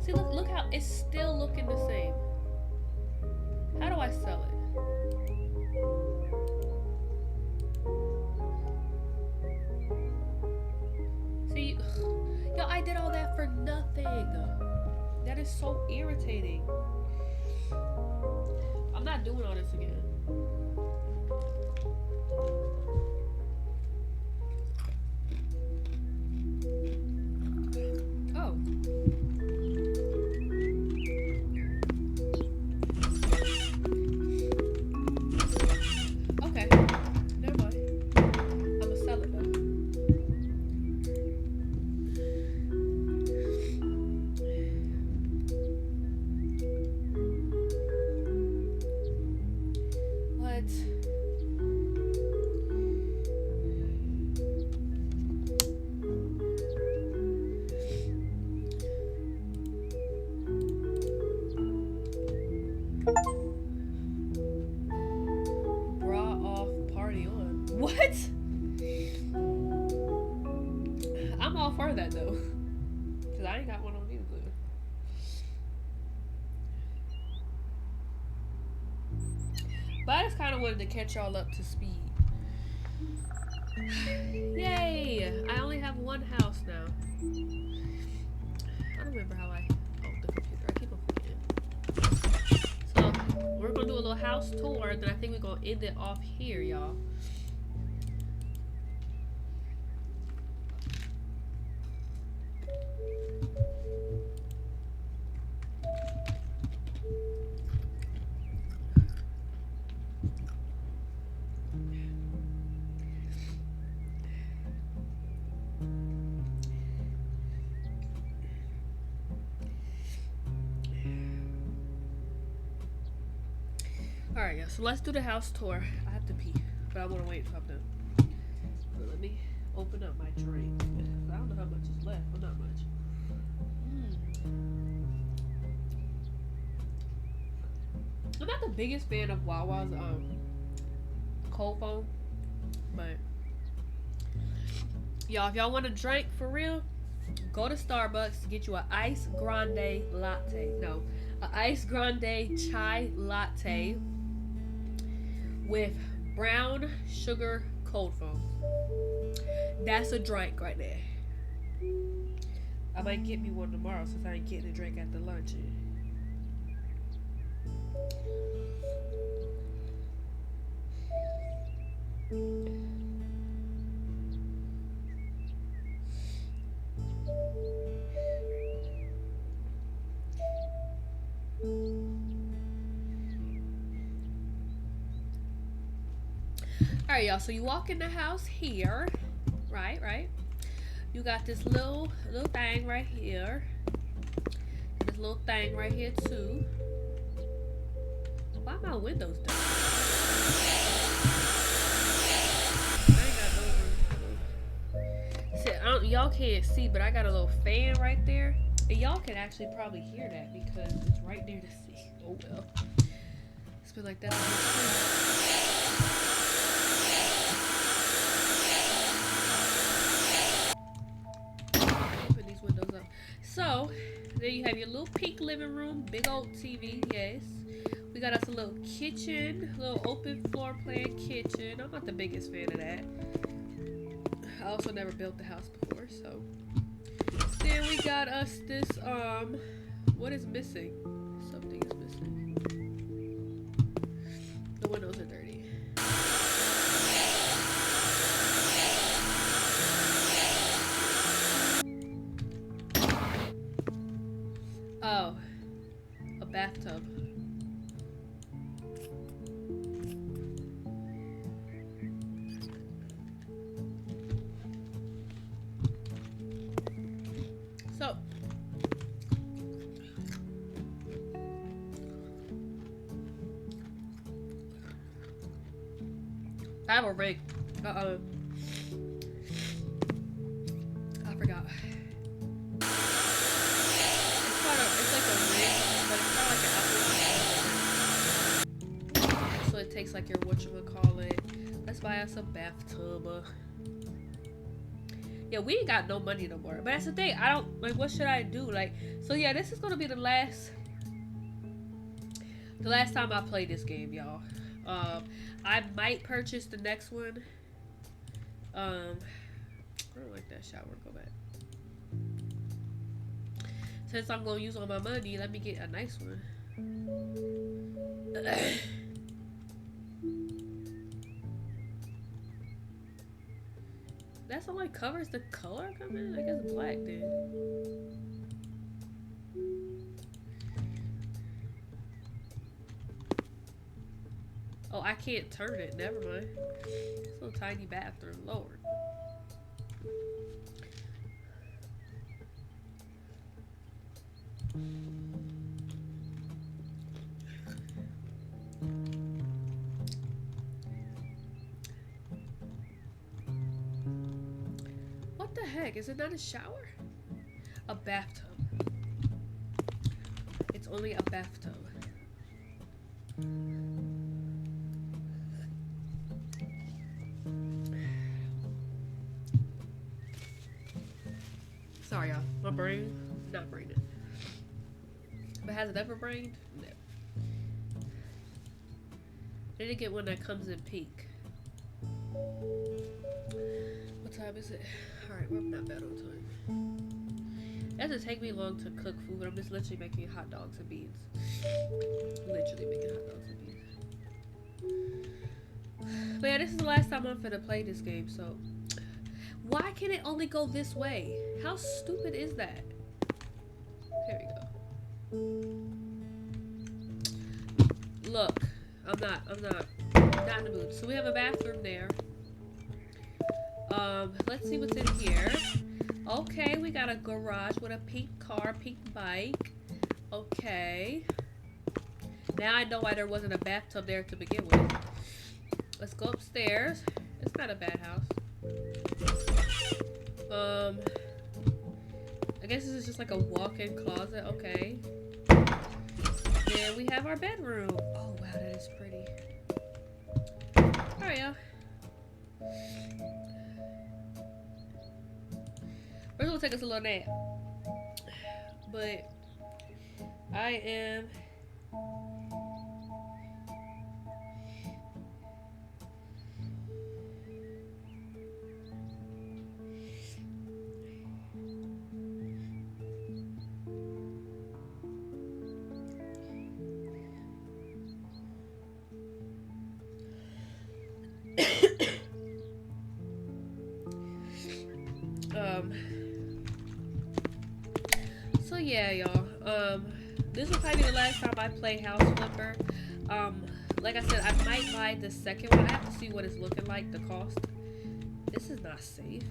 See, look how it's still looking the same. How do I sell it? See, yo, I did all that for nothing. That is so irritating. I'm not doing all this again. Oh. Okay. Never mind. I'm gonna sell it though. all for that though. Cause I ain't got one on either. But I just kind of wanted to catch y'all up to speed. Yay! I only have one house now. I don't remember how oh, the computer. I keep on forgetting. So, we're gonna do a little house tour, then I think we're gonna end it off here, y'all. Alright, yeah, so let's do the house tour. I have to pee, but I want to wait until I'm done. So let me open up my drink. I don't know how much is left, but not much. I'm not the biggest fan of Wawa's cold foam, but y'all, if y'all want a drink for real, go to Starbucks to get you an ice grande latte. No, an ice grande chai latte with brown sugar cold foam. That's a drink right there. I might get me one tomorrow since I ain't getting a drink after lunch. Alright, y'all, so you walk in the house here, right? You got this little thing right here. This little thing right here too. Why are my windows down? I ain't got no room. See, y'all can't see, but I got a little fan right there. And y'all can actually probably hear that because it's right near the sea. Oh well. It's been like that. Open these windows up. So, there you have your little pink living room, big old TV, yes. We got us a little kitchen, little open floor plan kitchen. I'm not the biggest fan of that. I also never built the house before, so. Then we got us this, what is missing? Something is missing. The windows are dirty. Oh, a bathtub. So, I have a rig. I forgot. It's like a rig, but it's kind of like an Apple Watch. So it takes like your whatchamacallit. Let's buy us a bathtub. Yeah, we ain't got no money no more. But that's the thing. I don't, like, what should I do? Like, so yeah, this is going to be the last time I play this game, y'all. I might purchase the next one. I don't like that shower. Go back. Since I'm going to use all my money, let me get a nice one. That's only covers the color coming? I guess black did. Oh, I can't turn it. Never mind. This little tiny bathroom. Lord. What the heck? Is it not a shower? A bathtub. It's only a bathtub. Sorry, y'all. My brain, not braining. But has it ever brained? No. I need to get one that comes in pink. What time is it? Alright, we're not bad on time. It doesn't take me long to cook food. I'm just literally making hot dogs and beans. Literally making hot dogs and beans. But yeah, this is the last time I'm finna play this game, so. Why can it only go this way? How stupid is that? There we go. Look, I'm not in the mood. So we have a bathroom there. Let's see what's in here. Okay, we got a garage with a pink car, pink bike. Okay. Now I know why there wasn't a bathtub there to begin with. Let's go upstairs. It's not a bad house. I guess this is just like a walk-in closet. Okay. Then we have our bedroom. Oh wow, that is pretty. Alright, y'all. We're gonna take us a little nap. But I am so yeah, y'all. This will probably be the last time I play House Flipper. Like I said, I might buy the second one. I have to see what it's looking like, the cost. This is not safe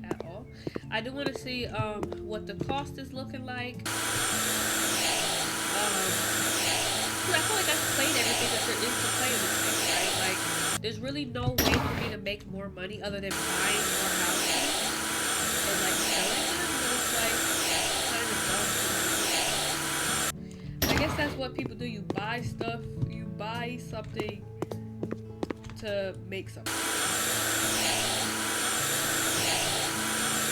at all. I do want to see what the cost is looking like. I feel like I've played everything that there is to play in this game, right? Like, there's really no way for me to make more money other than buying more houses and like selling them, but it's like kind of dumb. I guess that's what people do. You buy stuff, you buy something to make something.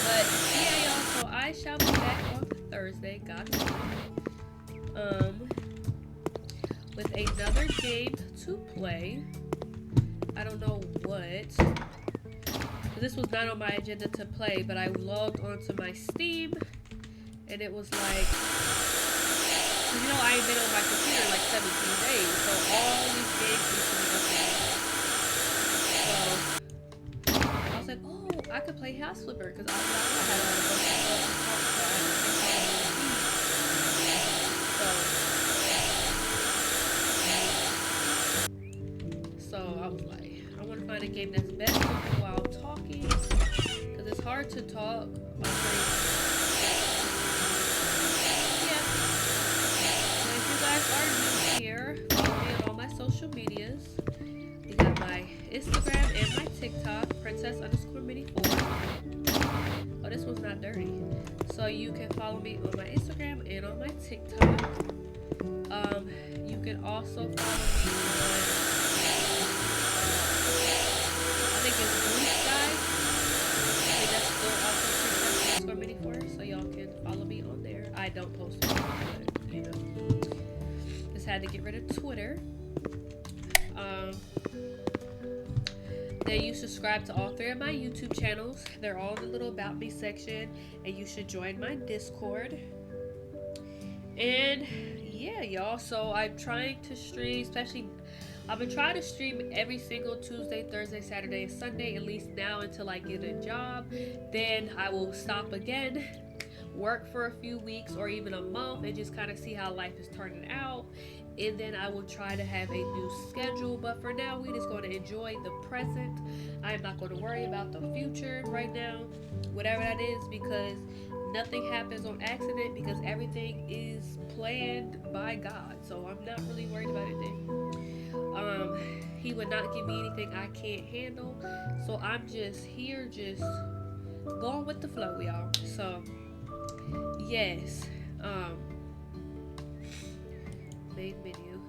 But yeah, y'all, so I shall be back on Thursday, God willing. With another game to play. I don't know what. This was not on my agenda to play, but I logged onto my Steam, and it was like, you know, I ain't been on my computer in like 17 days, so all these games need to be updated. So I was like, oh, I could play House Flipper because I had a bunch of stuff to talk about. So I was like, I want to find a game that's better while I'm talking, because it's hard to talk. Yeah. So if you guys are new here, follow me on all my social medias. You got my Instagram and my TikTok, princess_mini4. Oh, this one's not dirty. So you can follow me on my Instagram and on my TikTok. You can also follow me on, I think it's Blue Sky. I think that's still also princess_mini4, so y'all can follow me on there. I don't post it, but you know, just had to get rid of Twitter. Then you subscribe to all 3 of my YouTube channels. They're all in the little About Me section, and you should join my Discord. And yeah, y'all, so I'm trying to stream, especially I've been trying to stream every single Tuesday, Thursday, Saturday, and Sunday, at least now until I get a job. Then I will stop again, work for a few weeks or even a month, and just kind of see how life is turning out. And then I will try to have a new schedule. But for now, we're just going to enjoy the present. I am not going to worry about the future right now, whatever that is, because nothing happens on accident, because everything is planned by God. So I'm not really worried about anything. He would not give me anything I can't handle. So I'm just here, just going with the flow, y'all. So yes. Main menu.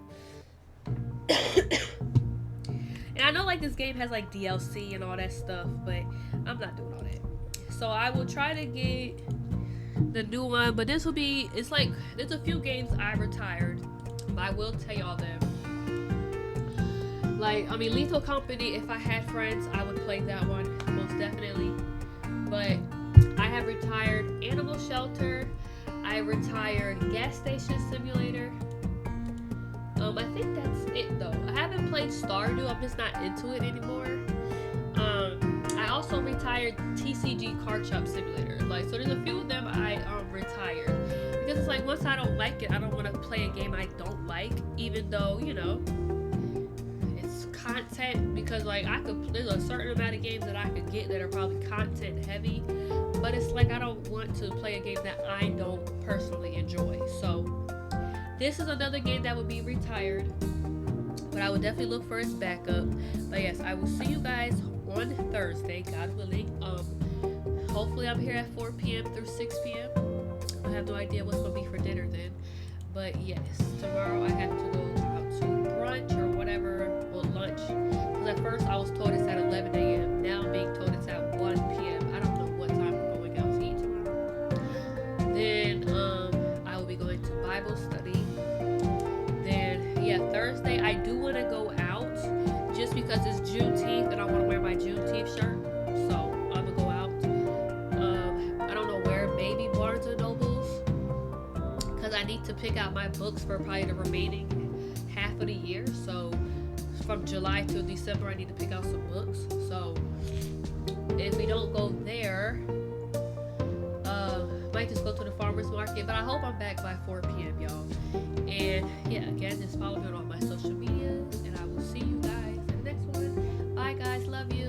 And I know like this game has like DLC and all that stuff, but I'm not doing all that. So I will try to get the new one, but this will be, it's like, there's a few games I retired, but I will tell y'all them. Like, I mean, Lethal Company, if I had friends, I would play that one, most definitely. But I have retired Animal Shelter. I retired Gas Station Simulator. I think that's it though. I haven't played Stardew. I'm just not into it anymore. I also retired TCG Card Shop Simulator. Like, so there's a few of them I retired because it's like once I don't like it, I don't want to play a game I don't like, even though it's content. Because like there's a certain amount of games that I could get that are probably content heavy, but it's like I don't want to play a game that I don't personally enjoy. So this is another game that would be retired, but I would definitely look for its backup. But yes, I will see you guys on Thursday, God willing. Hopefully I'm here at 4 p.m. through 6 p.m. I have no idea what's going to be for dinner then. But yes, tomorrow I have to go out to brunch or whatever, or lunch. Because at first I was told it's at 11 a.m. Now I'm being told it's at 1 p.m. I don't know what time we're going out to eat tomorrow. Then I will be going to Bible study. Then yeah, Thursday I do want to go out just because it's Juneteenth and I want to wear my Juneteenth shirt. So I'm gonna go out. I don't know where, maybe Barnes and Nobles, because I need to pick out my books for probably the remaining half of the year. So from July to December I need to pick out some books. So if we don't go there, might just go to the farmer's market. But I hope I'm back by 4 p.m. y'all. And yeah, again, just follow me on all my social medias, and I will see you guys in the next one. Bye guys, love you.